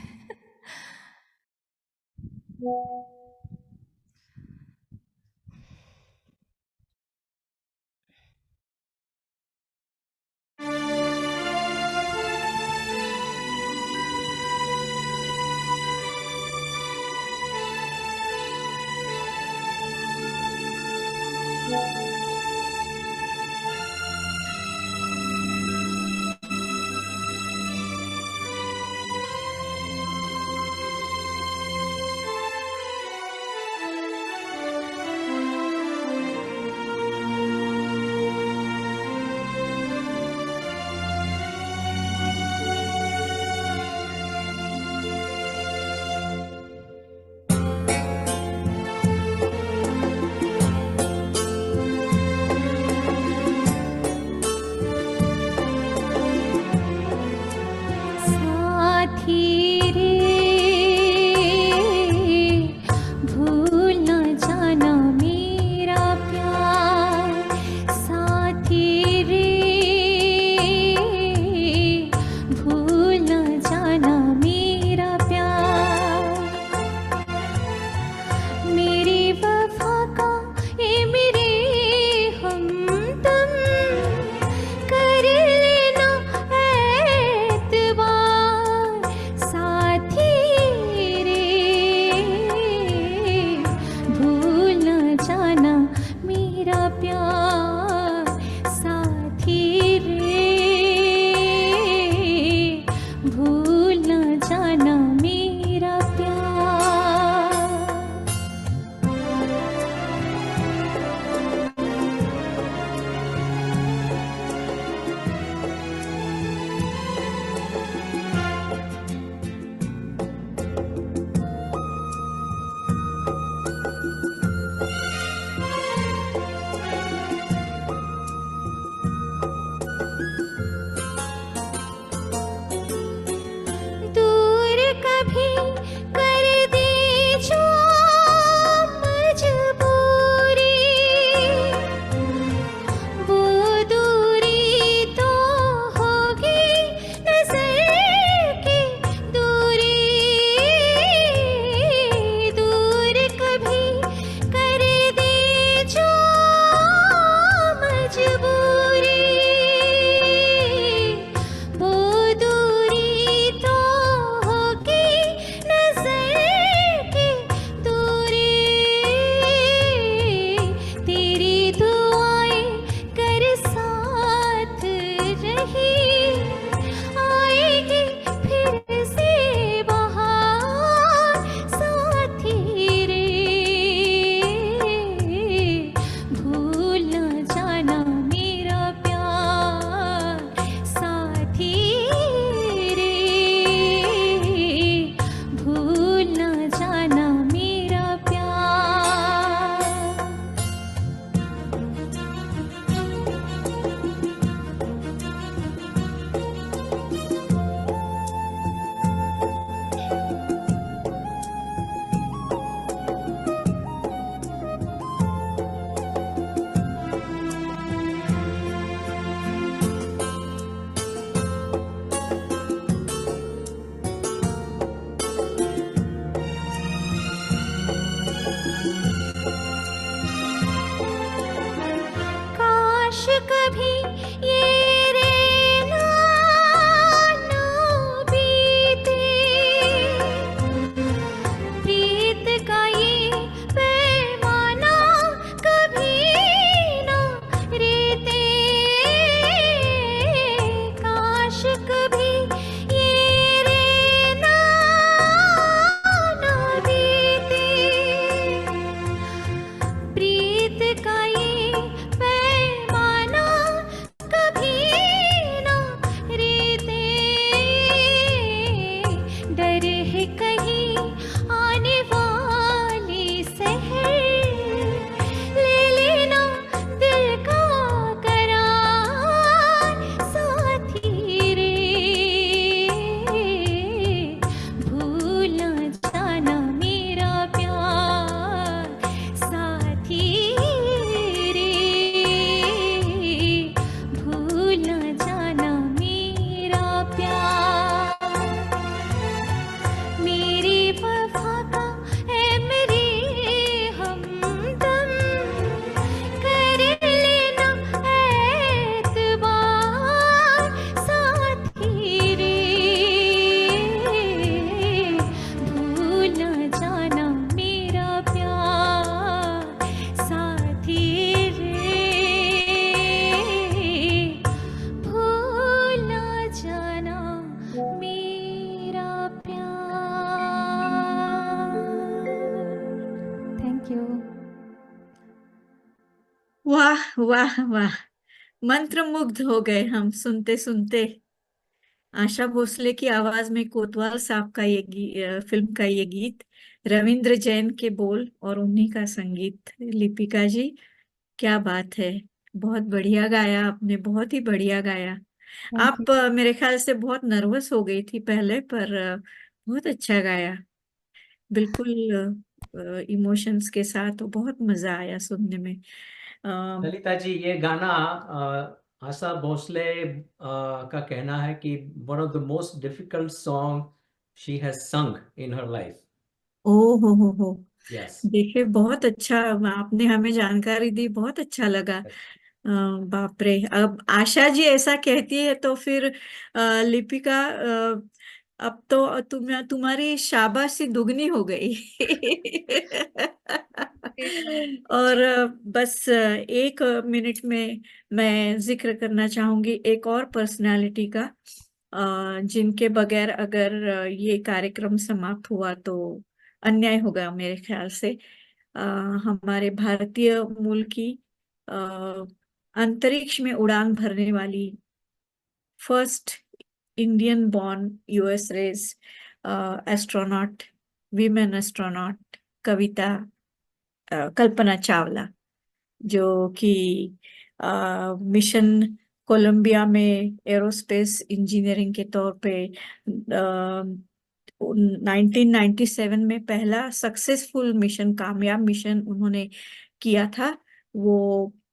वाह वाह वाह, मंत्रमुग्ध हो गए हम सुनते सुनते। आशा भोसले की आवाज में कोतवाल साहब का फिल्म का ये गीत, रविंद्र जैन के बोल और उन्हीं का संगीत। लिपिका जी, क्या बात है, बहुत बढ़िया गाया आपने, बहुत ही बढ़िया गाया। Thank you. आप मेरे ख्याल से बहुत नर्वस हो गई थी पहले, पर बहुत अच्छा गाया, बिल्कुल इमोशंस के साथ, और बहुत मजा आया सुनने में। अ, ललिता जी, ये गाना आशा भोसले का कहना है कि one of the most difficult song she has संग इन हर लाइफ। ओ हो, यस। देखिए बहुत अच्छा, आपने हमें जानकारी दी, बहुत अच्छा लगा। बाप रे, अब आशा जी ऐसा कहती है तो फिर लिपिका, अब तो तुम्हारी शाबाशी दुगनी हो गई। और बस 1 मिनट में मैं जिक्र करना चाहूंगी एक और पर्सनालिटी का, जिनके बगैर अगर ये कार्यक्रम समाप्त हुआ तो अन्याय होगा मेरे ख्याल से। अ, हमारे भारतीय मूल की, अ, अंतरिक्ष में उड़ान भरने वाली first Indian born US race astronaut, women astronaut, Kalpana Chawla, जो कि मिशन कोलंबिया में एरोस्पेस इंजीनियरिंग के तौर पे 1997 में पहला सक्सेसफुल मिशन, कामयाब मिशन उन्होंने किया था। वो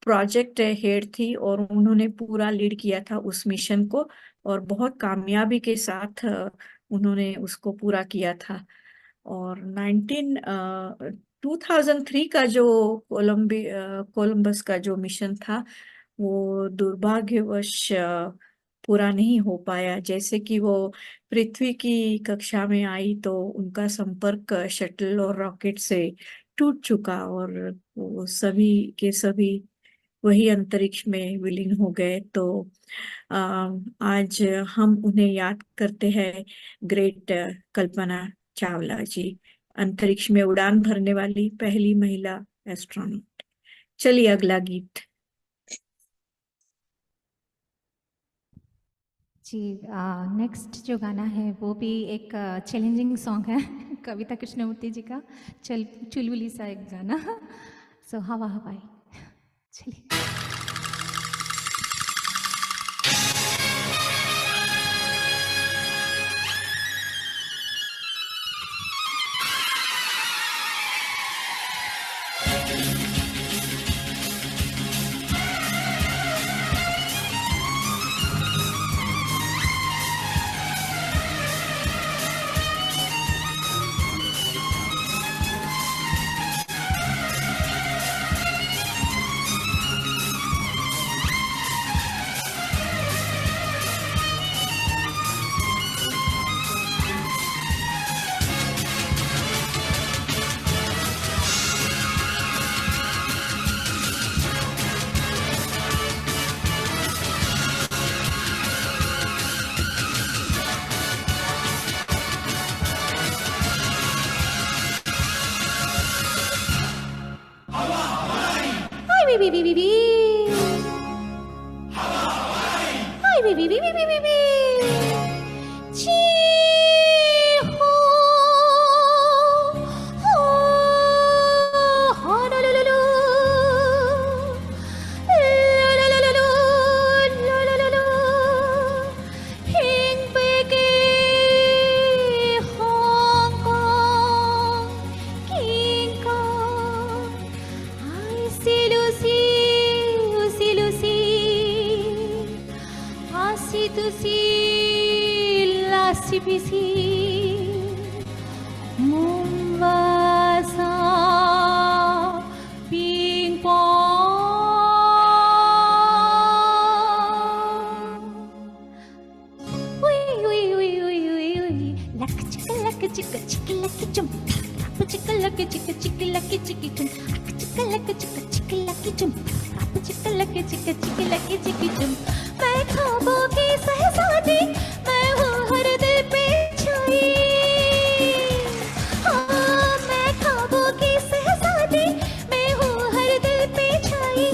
प्रोजेक्ट हेड थी और उन्होंने पूरा लीड किया था उस मिशन को, और बहुत कामयाबी के साथ उन्होंने उसको पूरा किया था। और 2003 का जो कोलंबस का जो मिशन था, वो दुर्भाग्यवश पूरा नहीं हो पाया। जैसे कि वो पृथ्वी की कक्षा में आई तो उनका संपर्क शटल और रॉकेट से टूट चुका, और वो सभी के सभी वही अंतरिक्ष में विलीन हो गए। तो अ, आज हम उन्हें याद करते हैं, ग्रेट कल्पना चावला जी, अंतरिक्ष में उड़ान भरने वाली पहली महिला एस्ट्रोनॉट। चलिए अगला गीत। जी, नेक्स्ट जो गाना है वो भी एक चैलेंजिंग सॉन्ग है। कविता कृष्णमूर्ति जी का चुलबुली सा एक गाना। सो हवा हवाई, चलिए। Hi, wee, wee, wee, wee, wee. Hi, wee, wee, wee, wee, wee, wee, wee. Chee, ho, ho, ho, la, la, la, la. La, la, la, la, la. La, la, la, la. Hing, Becky, Hong Kong, King Kong. I see Lucy, Lucy, Lucy. I see to see Lassie Pissy. Mombasa, Ping Pong. Wee, wee, wee, wee, wee, wee. Laka chicka, laka chicka, chicky, lucky jump. Rapa chicka, lucky chicka, chicky, lucky chicky jump. Aka chicka, laka chicka, chicky, lucky jump. Rapa chicka, lucky chicka, chicky, lucky chicky jump. मैं ख्वाबों की सहसादी, मैं हूँ हर दिल पे छाई। हाँ, मैं ख्वाबों की सहसादी, मैं हूँ हर दिल पे छाई।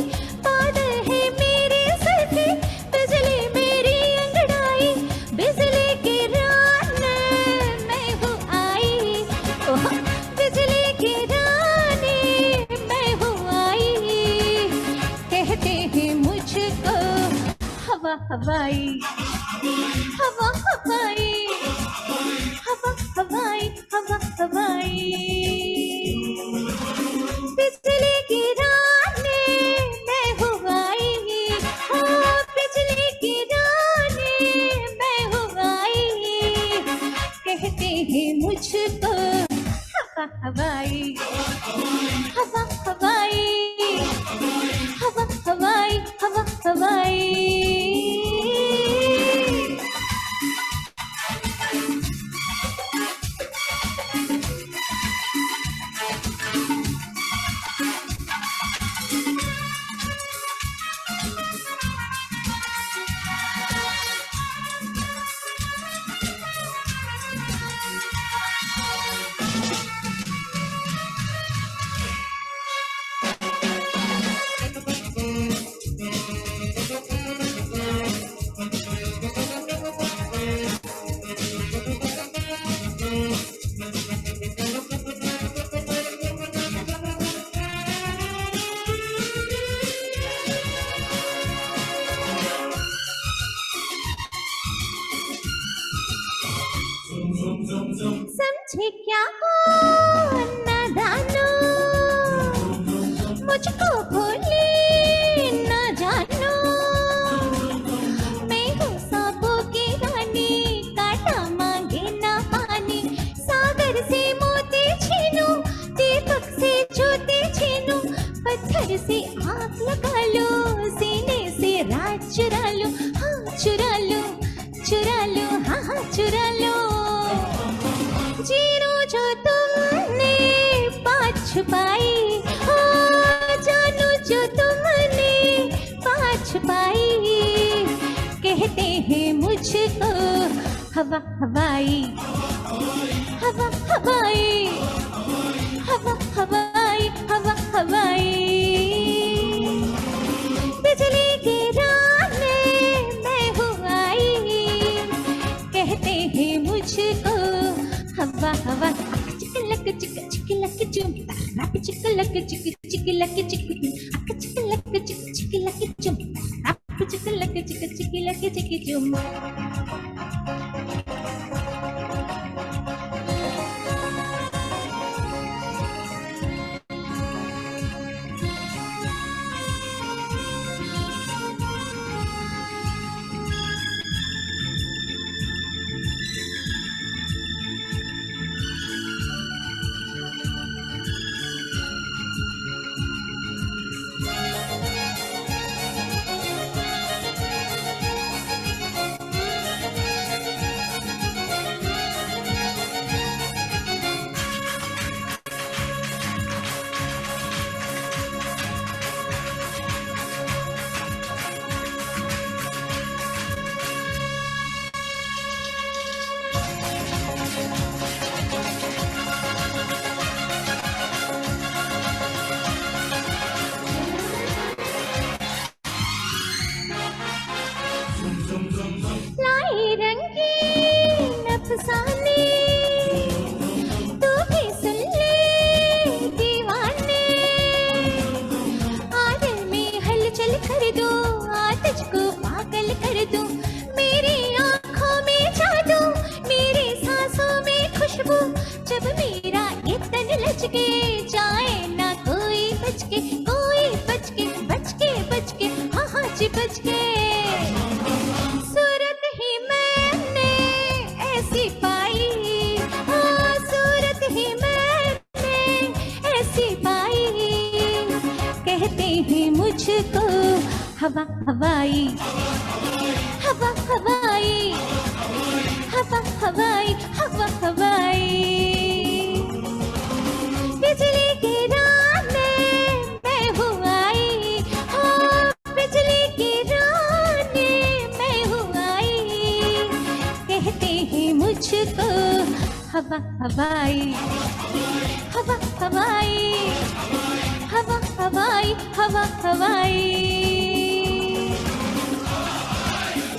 हवा हवाई हवा हवाई हवा हवाई हवा हवाई बिजली गिराने मैं हुआई हो बिजली गिराने मैं हुआई कहते हैं मुझको हवा हवाई हवा हवाई हवा हवाई हवा हवाई समझे क्या हो नादानो मुझको भूले न जानो मैं हूँ सांपों की रानी कांटा मांगे ना पानी सागर से मोती छीनो दीपक से ज्योति छीनो पत्थर से आग लगा लो सीने से राज चुरा लो हाँ चुरा लो हाँ हाँ चुरा लो जीरो जो तुमने पाँच छुपाई हो जानू जो तुमने पाँच छुपाई कहते हैं मुझको हवा हवाई हवा हवाई हवा हवाई हवा हवाई बिजली गिराने मैं हुआई कहते हैं मुझको हवा हवा चिकलक चिक चिकलक चुम रप चिकलक चिक चिकलक चिक चिकलक चिक चिकलक चुम रप चिकलक चिक चिकलक चिक चुम लाई रंगीन अफसाने तू भी सुन ले दीवाने आदिल में हलचल कर दो आतिश को पागल कर दो मेरी आंखों में जादू मेरी सांसों में खुशबू जब मेरा ये तन लचके जाए ना कोई बच के हाँ हाँ जी बच के सूरत ही मैंने ऐसी पाई हाँ सूरत ही मैंने ऐसी पाई कहते हैं मुझको हवा हवाई हवा हवाई हवा हवाई हवा हवाई बिजली गिराने मैं हुआई हाँ बिजली गिराने मैं हुआई कहते हैं मुझको हवा हवाई हवा हवाई हवा हवाई हवा हवाई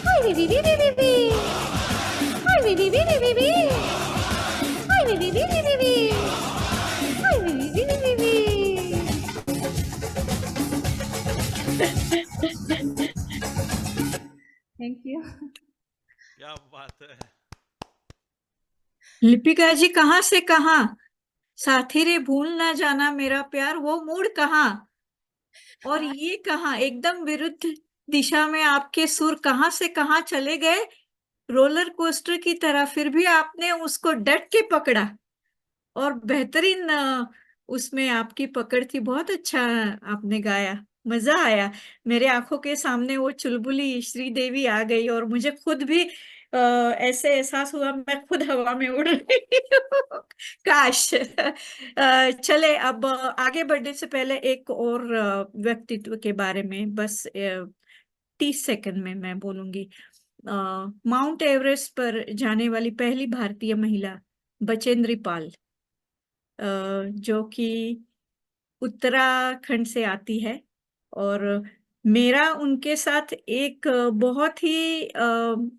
हाय वी वी वी वी वी हाय वी वी वी वी वी हाय वी वी वी वी वी हाय वी वी वी वी वी थैंक यू। क्या बात है। लिपिका जी कहाँ से कहाँ, साथी रे भूल ना जाना मेरा प्यार, वो मूड कहाँ, और ये कहाँ, एकदम विरुद्ध दिशा में आपके सुर कहाँ से कहाँ चले गए, रोलर कोस्टर की तरह, फिर भी आपने उसको डट के पकड़ा। और बेहतरीन उसमें आपकी पकड़ थी, बहुत अच्छा आपने गाया, मजा आया। मेरे आंखों के सामने वो चुलबुली श्रीदेवी आ गई और मुझे खुद भी ऐसे एहसास हुआ मैं खुद हवा में उड़ रही हूँ। काश। चले अब आगे बढ़ने से पहले एक और व्यक्तित्व के बारे में बस 30 सेकंड में मैं बोलूंगी। माउंट एवरेस्ट पर जाने वाली पहली भारतीय महिला बचेंद्री पाल, जो कि उत्तराखंड से आती है। और मेरा उनके साथ एक बहुत ही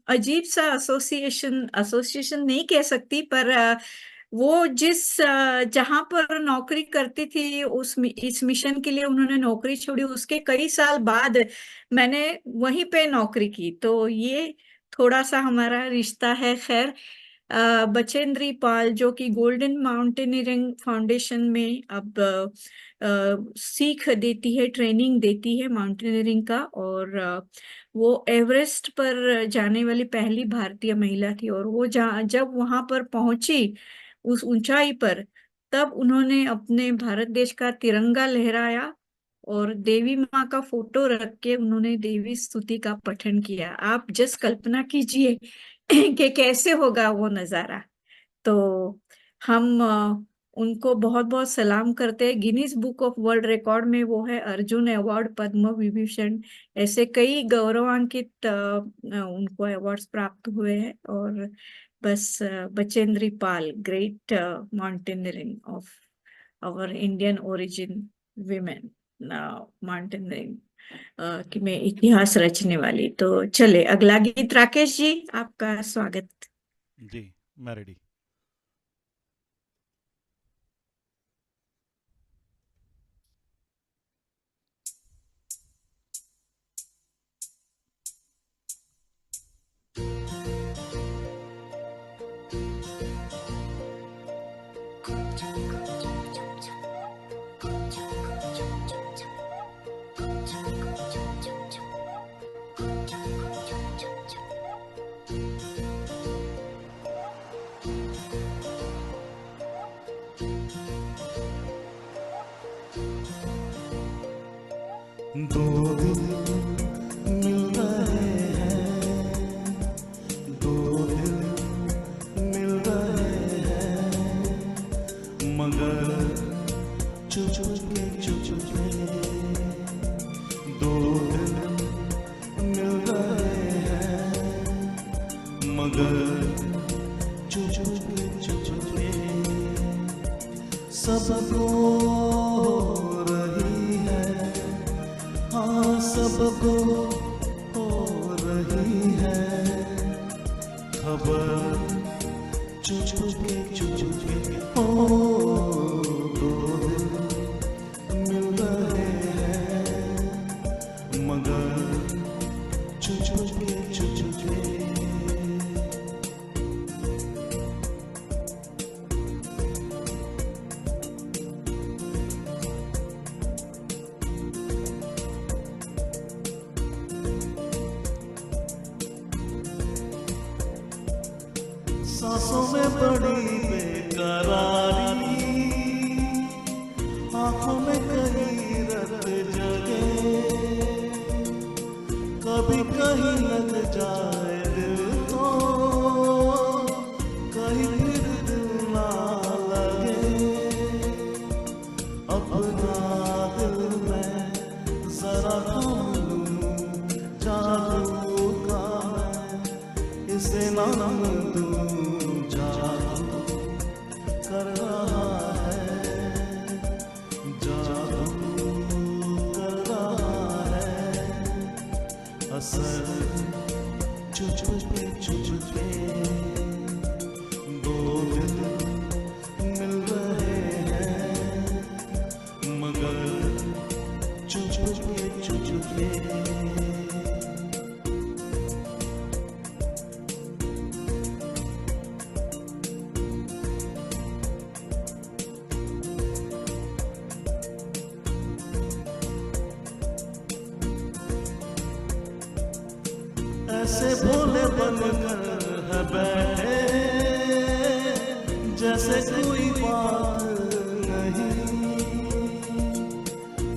अजीब सा एसोसिएशन एसोसिएशन नहीं कह सकती, पर वो जिस जहां पर नौकरी करती थी उस इस मिशन के लिए उन्होंने नौकरी छोड़ी, उसके कई साल बाद मैंने वहीं पे नौकरी की, तो ये थोड़ा सा हमारा रिश्ता है। खैर, बचेंद्री पाल जो कि गोल्डन माउंटेनियरिंग फाउंडेशन में अब सीख देती है, ट्रेनिंग देती है माउंटेनियरिंग का, और वो एवरेस्ट पर जाने वाली पहली भारतीय महिला थी। और वो जब वहां पर पहुंची उस ऊंचाई पर, तब उन्होंने अपने भारत देश का तिरंगा लहराया और देवी माँ का फोटो रख के उन्होंने देवी स्तुति का पठन किया। आप जस्ट कल्पना कीजिए कि कैसे होगा वो नजारा। तो हम उनको बहुत बहुत सलाम करते हैं। Guinness book of world record में वो है, अर्जुन अवार्ड, पद्म विभूषण, ऐसे कई गौरवान्वित उनको अवार्ड्स प्राप्त हुए हैं। और बस Bachendri Pal, great mountaineering of our Indian origin women mountaineering कि में इतिहास रचने वाली। तो चले अगला गीत, राकेश जी आपका स्वागत। जी मैं रेडी। दो दिल मिल रहे हैं, दो दिल मिल रहे हैं, मगर चुप के दो दिल मिल रहे हैं, मगर चुप के सबको सबको हो रही है खबर, चुपके हो, दो दिल मिल रहे हैं, मगर चुपके सांसों में बड़ी बेकरारी, आंखों में कहीं रत जगे, कभी कहीं लग जाए दिल तो कहीं फिर दिल ना लगे। अपना दिल में जरा थाम लूं, जादू का मैं इसे नाम दूं, कर रहा है जादू, कर रहा है असर, चुपके दो दिल मिल रहे हैं, मगर चुपके ऐसे भोले बनकर है बैठे जैसे कोई बात नहीं,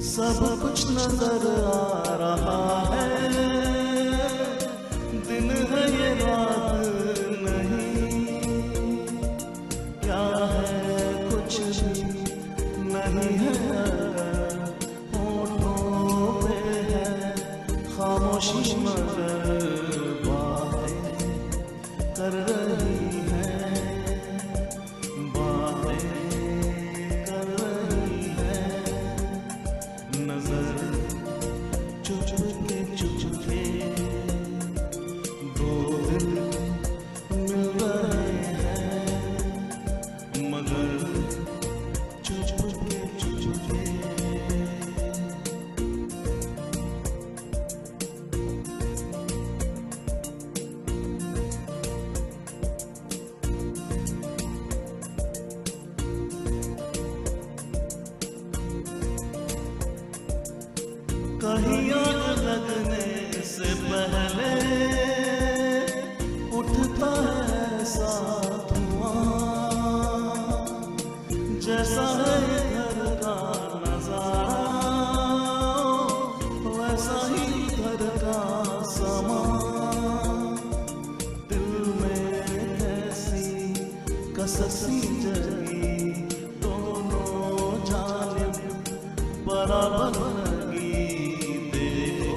सब कुछ नजर आ रहा है, दिन है ये रात नहीं, क्या है कुछ भी नहीं है, होठों पे है खामोशी मगर बातें कर रही है, बातें कर रही है, नजर चुप के दो दिल मिल रहे हैं, मगर चुप के कहीं आग लगने से पहले उठता है ऐसा धुआं, जैसा है घर का नजारा वैसा ही घर का समा, दिल में कैसी कससी जगी, दोनों जानिब बराबर लगी, देखो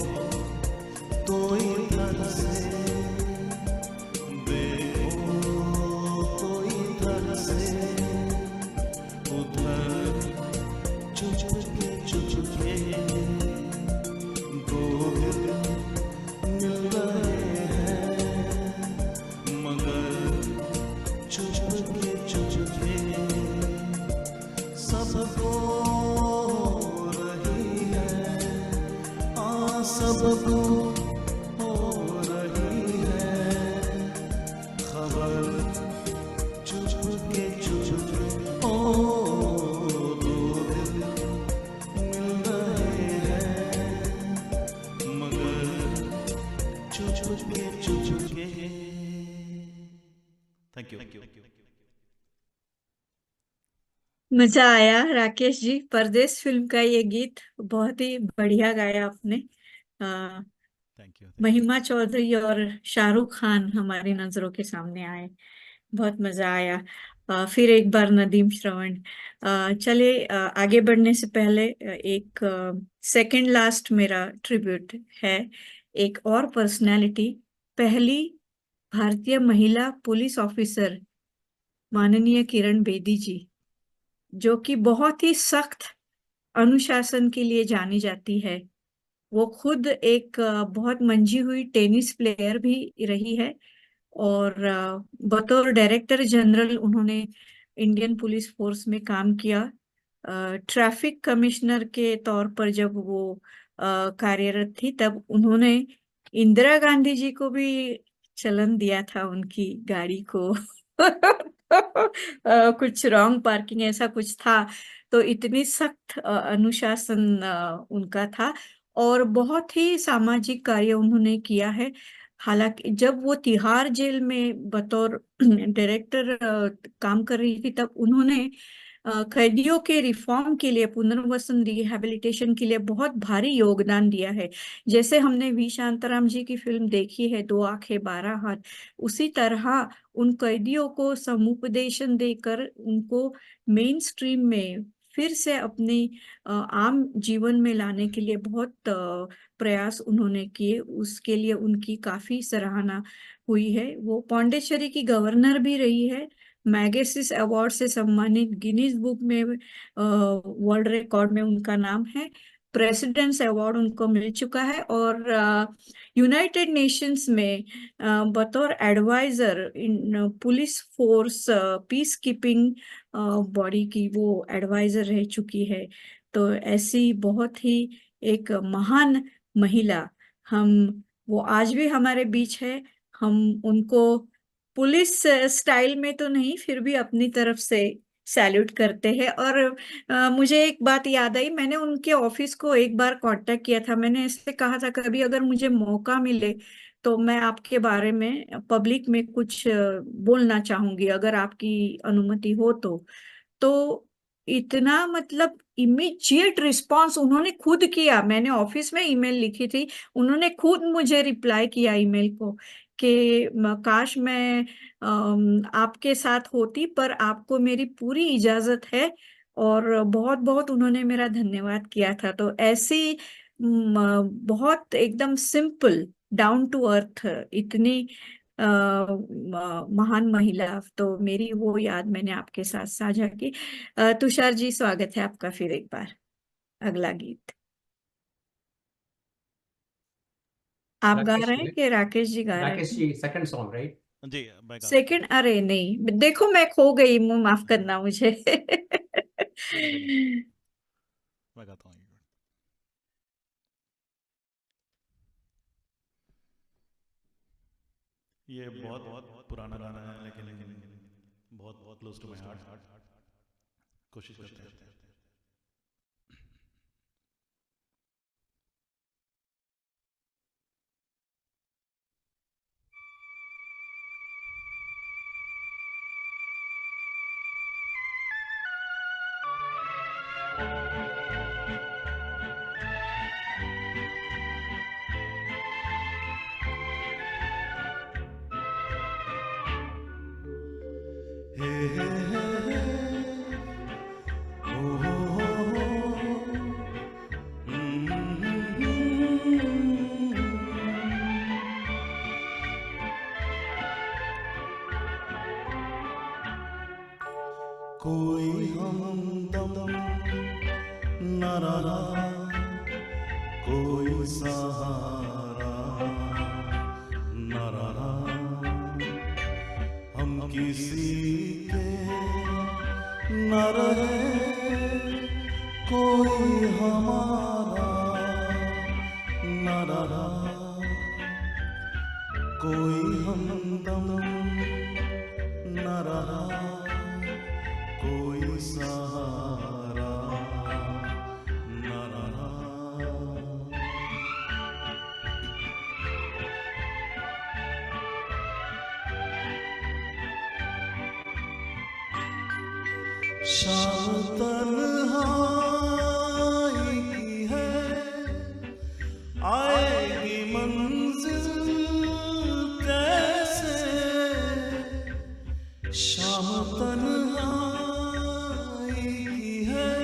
तो इधर से, देखो तो इधर से, उधर चुप के दो दिल मिल रहे हैं, मगर चुप के सबको हो रही है, सबको हो रही है खबर, चुप के ओ दो दिल मिल रहे हैं, मगर चुप के थैंक यू। मजा आया राकेश जी। परदेश फिल्म का ये गीत बहुत ही बढ़िया गाया आपने। Thank you. महिमा चौधरी और शाहरुख खान हमारी नजरों के सामने आए, बहुत मजा आया। फिर एक बार नदीम श्रवण। चले आगे बढ़ने से पहले एक सेकंड लास्ट मेरा ट्रिब्यूट है एक और पर्सनालिटी, पहली भारतीय महिला पुलिस ऑफिसर माननीय किरण बेदी जी, जो कि बहुत ही सख्त अनुशासन के लिए जानी जाती है। वो खुद एक बहुत मंझी हुई टेनिस प्लेयर भी रही है और बतौर डायरेक्टर जनरल उन्होंने इंडियन पुलिस फोर्स में काम किया। ट्रैफिक कमिश्नर के तौर पर जब वो कार्यरत थी तब उन्होंने इंदिरा गांधी जी को भी चलन दिया था उनकी गाड़ी को। कुछ रॉन्ग पार्किंग ऐसा कुछ था, तो इतनी सख्त अनुशासन उनका था और बहुत ही सामाजिक कार्य उन्होंने किया है। हालांकि जब वो तिहाड़ जेल में बतौर डायरेक्टर काम कर रही थी तब उन्होंने कैदियों के रिफॉर्म के लिए, पुनर्वसन रिहैबिलिटेशन के लिए बहुत भारी योगदान दिया है। जैसे हमने वी शांताराम जी की फिल्म देखी है 2 आंखें 12 हाथ, उसी तरह उन कैदियों को समुपदेशन देकर उनको मेन स्ट्रीम में फिर से अपनी आम जीवन में लाने के लिए बहुत प्रयास उन्होंने किए। उसके लिए उनकी काफी सराहना हुई है। वो पौंडीचेरी की गवर्नर भी रही है, मैगेसिस अवार्ड से सम्मानित, गिनीज बुक में वर्ल्ड रिकॉर्ड में उनका नाम है, प्रेसिडेंट्स अवार्ड उनको मिल चुका है और यूनाइटेड नेशंस में बतौर adviser in police force peace keeping body की वो एडवाइजर रह चुकी है। तो ऐसी बहुत ही एक महान महिला, हम वो आज भी हमारे बीच है। हम उनको पुलिस स्टाइल में तो नहीं, फिर भी अपनी तरफ से सैल्यूट करते हैं। और मुझे एक बात याद आई, मैंने उनके ऑफिस को एक बार कांटेक्ट किया था। मैंने ऐसे कहा था कभी अगर मुझे मौका मिले तो मैं आपके बारे में पब्लिक में कुछ बोलना चाहूंगी, अगर आपकी अनुमति हो तो इतना मतलब इमीडिएट रिस्पांस उन्होंने खुद किया। मैंने ऑफिस में ईमेल लिखी थी, उन्होंने खुद मुझे रिप्लाई किया ईमेल को कि काश मैं आपके साथ होती, पर आपको मेरी पूरी इजाजत है। और बहुत बहुत उन्होंने मेरा धन्यवाद किया था। तो ऐसी बहुत एकदम सिंपल, डाउन टू अर्थ, इतनी महान महिला, तो मेरी वो याद मैंने आपके साथ साझा की। तुषार जी, स्वागत है आपका फिर एक बार। अगला गीत आप गा रहे हैं कि राकेश जी गा रहे राकेश हैं? जी, सेकंड सॉन्ग राइट? जी मैं गा सेकंड? अरे नहीं, देखो मैं खो गई, माफ करना मुझे। मैं गाता हूँ। ये बहुत बहुत पुराना गाना है, लेकिन बहुत बहुत क्लोज टू माय हार्ट। कोशिश करते हैं। हे हे हे ओ हो कोई हमदम न रहा, कोई सहारा न रहा, हम किसी के न रहे, कोई हमारा न रहा, कोई हमदम न रहा, कोई सहारा न रहा। शाम तन्हाई की है, आएगी मंजिल कैसे। शाम तन्हाई की है,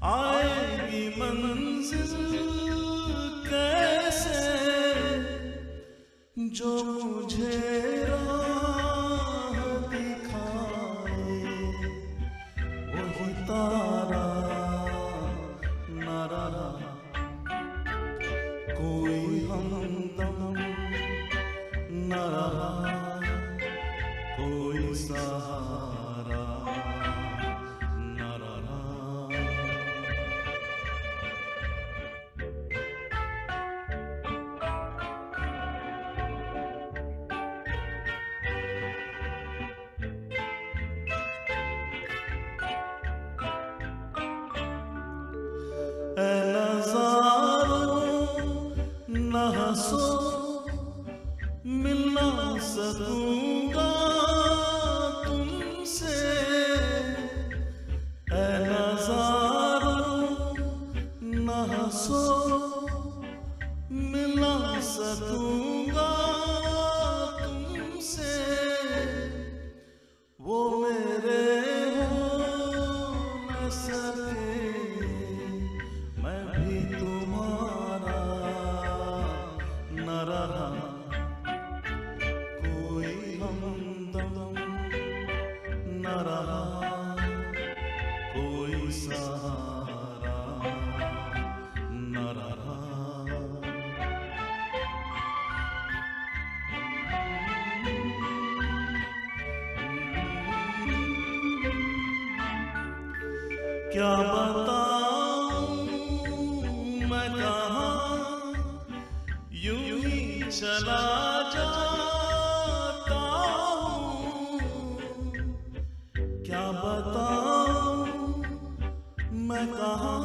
आएगी मंजिल कैसे। जो मुझे राह दिखाए, वही तारा न रहा, कोई हमदम न रहा, कोई सहारा न रहा। ऐ नज़ारों न हंसो, मिल ना सकूंगा तुमसे। ऐ नज़ारों न हंसो, मिल ना सकूंगा तुमसे। वो मेरे हो न सके, मैं भी तुम्हारा न रहा, कोई हमदम न रहा, कोई सहारा न रहा। क्या बताऊं मैं कहाँ, यूं ही चला जाता हूँ। क्या बताऊं मैं कहाँ,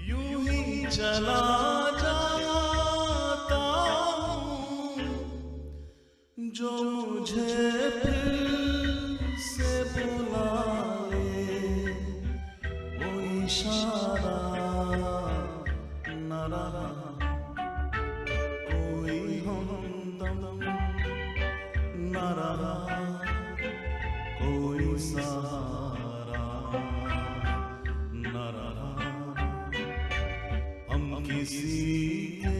यूं ही चला जाता जो मुझे फिर से बुलाए वो इशारा न रहा, कोई हमदम न रहा, कोई सहारा न रहा, हम किसी के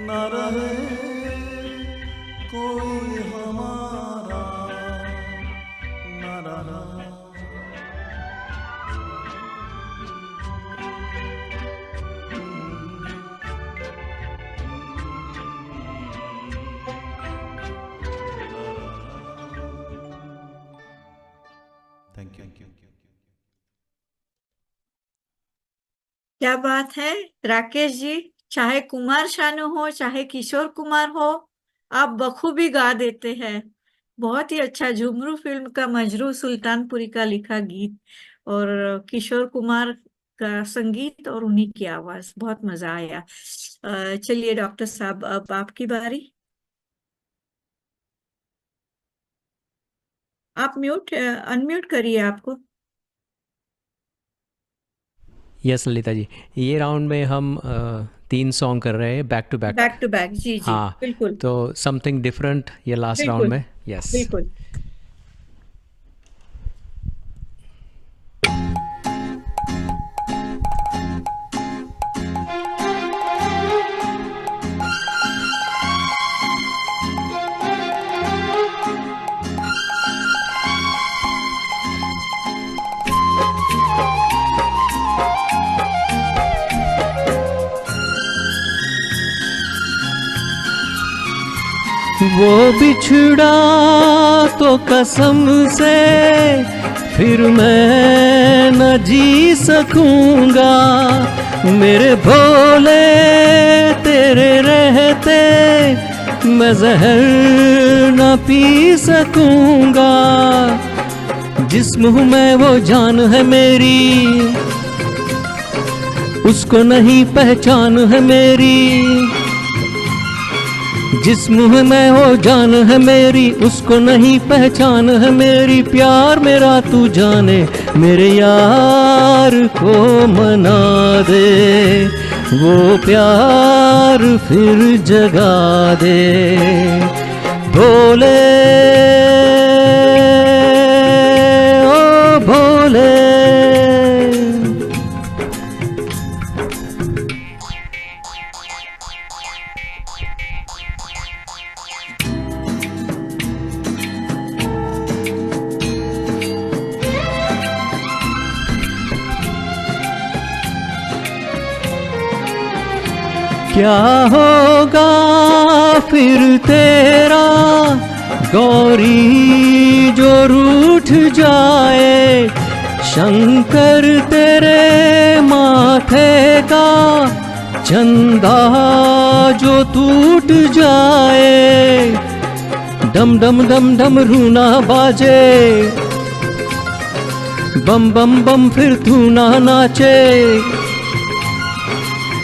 न रहे, कोई हमारा न रहा। Thank you. क्या बात है राकेश जी, चाहे कुमार शानू हो चाहे किशोर कुमार हो, आप बखूबी गा देते हैं। बहुत ही अच्छा, झुमरू फिल्म का मजरू सुल्तानपुरी का लिखा गीत और किशोर कुमार का संगीत और उन्हीं की आवाज, बहुत मजा आया। चलिए डॉक्टर साहब, अब आपकी बारी। आप अनम्यूट करिए आपको। यस ललिता जी, ये राउंड में हम 3 सॉन्ग कर रहे हैं back to back. Back to back, जी जी हाँ, बिल्कुल तो समथिंग डिफरेंट ये लास्ट राउंड बिल्कुल में। यस बिल्कुल। वो बिछड़ा तो कसम से फिर मैं न जी सकूंगा, मेरे भोले तेरे रहते मैं जहर न पी सकूंगा। जिस मुँह में वो जान है मेरी, उसको नहीं पहचान है मेरी। जिस मुँह में वो जान है मेरी, उसको नहीं पहचान है मेरी। प्यार मेरा तू जाने, मेरे यार को मना दे, वो प्यार फिर जगा दे। भोले ओ भोले, क्या होगा फिर तेरा गौरी जो रूठ जाए, शंकर तेरे माथे का चंदा जो टूट जाए। डम डम डम डम रूना बाजे, बम बम बम फिर तू ना नाचे।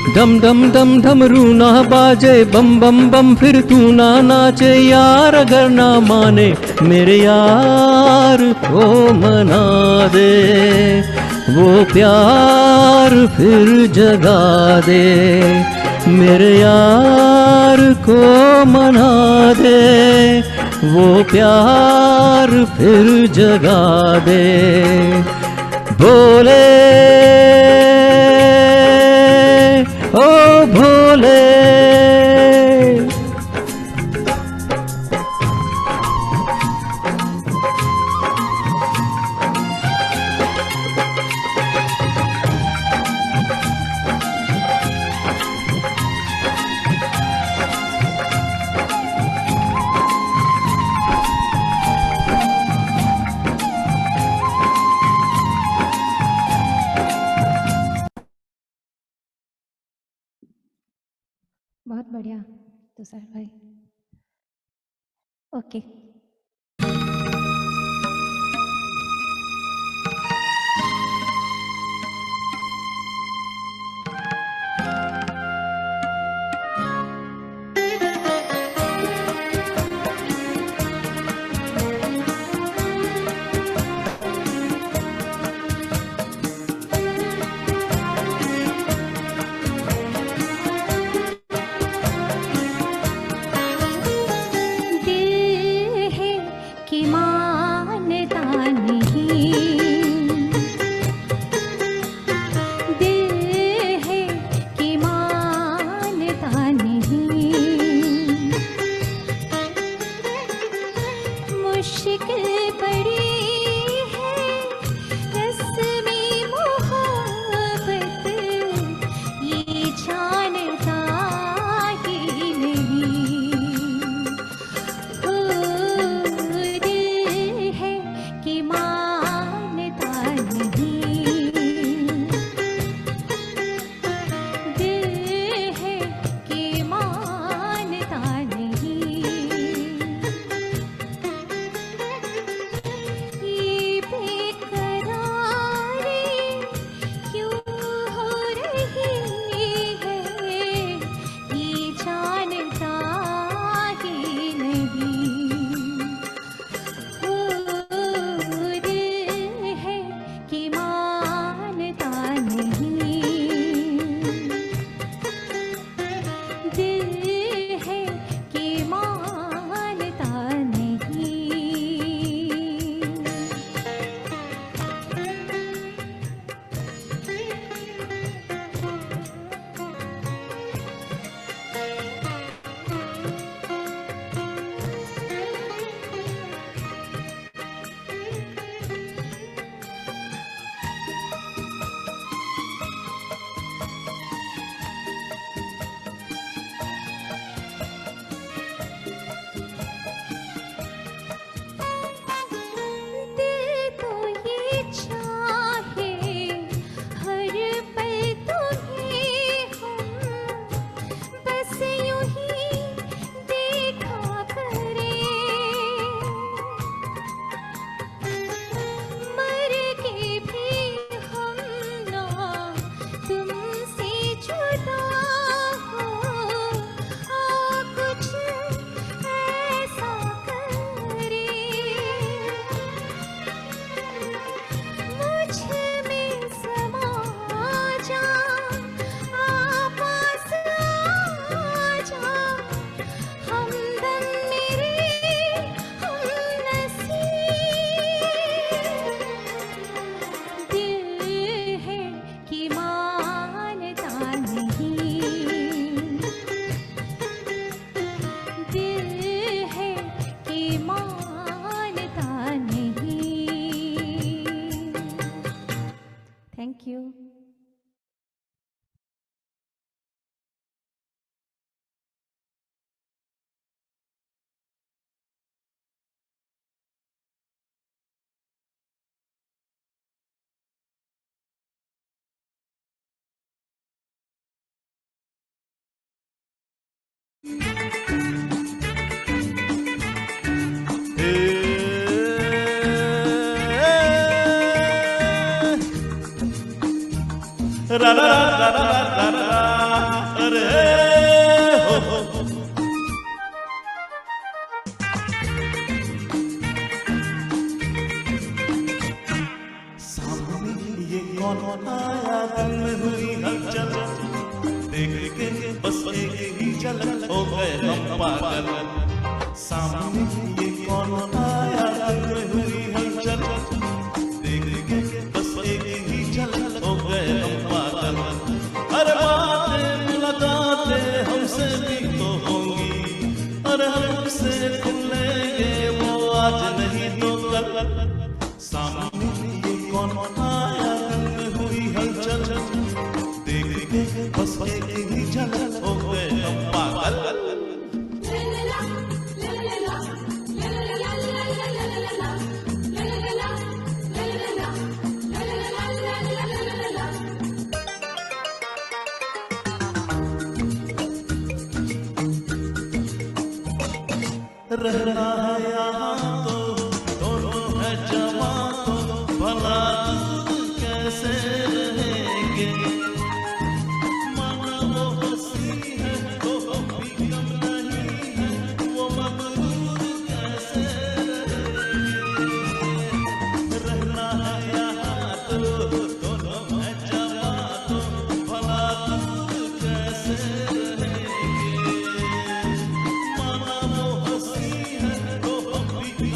डम डम डम डम रूना बाजे, बम बम बम फिर तू ना नाचे। यार अगर ना माने, मेरे यार को मना दे, वो प्यार फिर जगा दे। मेरे यार को मना दे, वो प्यार फिर जगा दे। भोले ओ भोले, बहुत बढ़िया तुषार भाई। ओके, मुश्किल पड़ी है रस्मी मोहब्बत, ये जानता ही नहीं। हो दिल है कि मानता नहीं, दिल है कि मानता नहीं। ये बेकरारी क्यों हो रही है, ये जानता ही नहीं। हो दिल है कि मानता नहीं, दिल है कि मानता नहीं। दिल तो ये चाहे हर पल तुम्हें हम बस यूं ही देखा करें, मर के भी हम ना तुमसे जुदा हो। कुछ ऐसा करे मुझ में समा जा, पास आ जा, हमदम मेरे हमनसीब। दिल है कि मानता नहीं, दिल है कि मानता नहीं। Thank you. रा रा रा रा रा रा रा, अरे हो हो। सामने ये कौन आया, दिल में हुई हलचल, देख के बस एक ही झलक हो गए हम पागल। सामने ये कौन आया, दिल में हुई हलचल, देख के बस एक ही झलक हो गए हम पागल। अरे बातें मुलाकातें हमसे भी तो होंगी, अरे हमसे खुलेंगे वो आज नहीं तो कल। सामने ये कौन आया, दिल में हुई हलचल, देख के बस एक ही झलक हो गए हम पागल। रहना है यहाँ तो दोनों है जवां, तो भला दूर कैसे रहेंगे। माना वो हंसी है तो हम भी कम नहीं है, वो मगरूर कैसे रहेंगे। रहना है यहाँ तो दोनों है जवां, तो भला दूर कैसे रहेंगे। माना वो हंसी है तो हम भी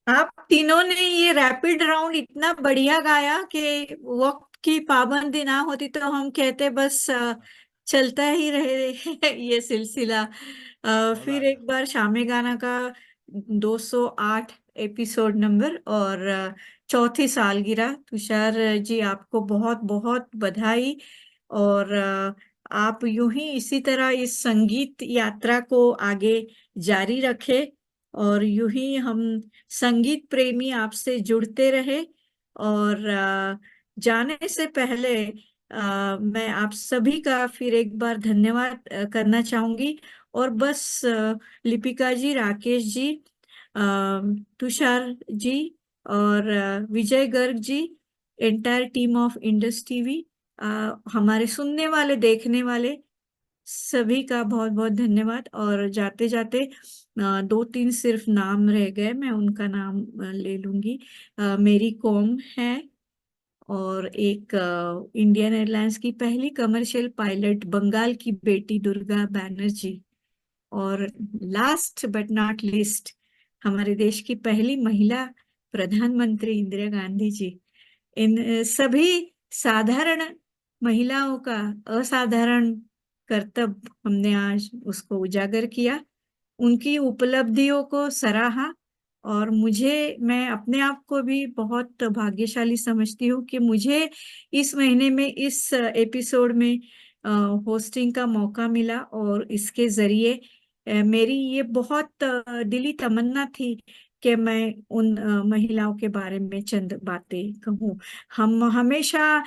आप तीनों ने ये रैपिड राउंड इतना बढ़िया गाया कि वक्त की पाबंदी ना होती तो हम कहते बस चलता ही रहे ये सिलसिला। फिर एक बार शामे गाना का 208 एपिसोड नंबर और चौथी सालगिरह। तुषार जी, आपको बहुत बहुत बधाई। और आप यूं ही इसी तरह इस संगीत यात्रा को आगे जारी रखें और यूं ही हम संगीत प्रेमी आपसे जुड़ते रहे। और जाने से पहले मैं आप सभी का फिर एक बार धन्यवाद करना चाहूंगी। और बस लिपिका जी, राकेश जी, अ, तुषार जी और Vijay Garg ji, entire team of Indus TV, हमारे सुनने वाले देखने वाले सभी का बहुत बहुत धन्यवाद। और जाते जाते दो तीन सिर्फ नाम रह गए, मैं उनका नाम ले लूंगी। मेरी कॉम है और एक इंडियन एयरलाइंस की पहली कमर्शियल पायलट बंगाल की बेटी दुर्गा बैनर्जी। और लास्ट बट नॉट लीस्ट, हमारे देश की पहली महिला प्रधानमंत्री इंदिरा गांधी जी। इन सभी साधारण महिलाओं का असाधारण कर्तव्य हमने आज उसको उजागर किया, उनकी उपलब्धियों को सराहा। और मैं अपने आप को भी बहुत भाग्यशाली समझती हूँ कि मुझे इस महीने में इस एपिसोड में होस्टिंग का मौका मिला। और इसके जरिए मेरी ये बहुत दिली तमन्ना थी कि मैं उन महिलाओं के बारे में चंद बातें कहूँ। हम हमेशा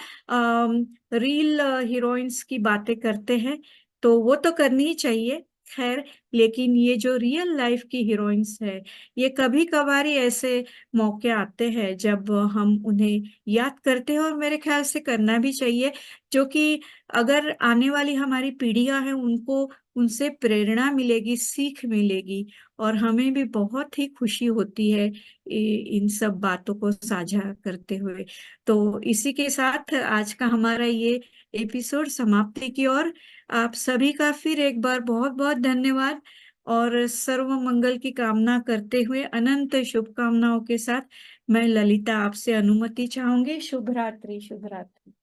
रील हीरोइंस की बातें करते हैं, तो वो तो करनी ही चाहिए, खैर। लेकिन ये जो रियल लाइफ की हीरोइंस है, ये कभी कभार ही ऐसे मौके आते हैं जब हम उन्हें याद करते हैं, और मेरे ख्याल से करना भी चाहिए, जो कि अगर आने वाली हमारी पीढ़ियां हैं उनको उनसे प्रेरणा मिलेगी, सीख मिलेगी। और हमें भी बहुत ही खुशी होती है इन सब बातों को साझा करते हुए। तो इसी के साथ आज का हमारा ये एपिसोड समाप्ति की ओर। आप सभी का फिर एक बार बहुत बहुत धन्यवाद। और सर्व मंगल की कामना करते हुए अनंत शुभकामनाओं के साथ मैं ललिता आपसे अनुमति चाहूंगी। शुभ रात्रि, शुभ रात्रि।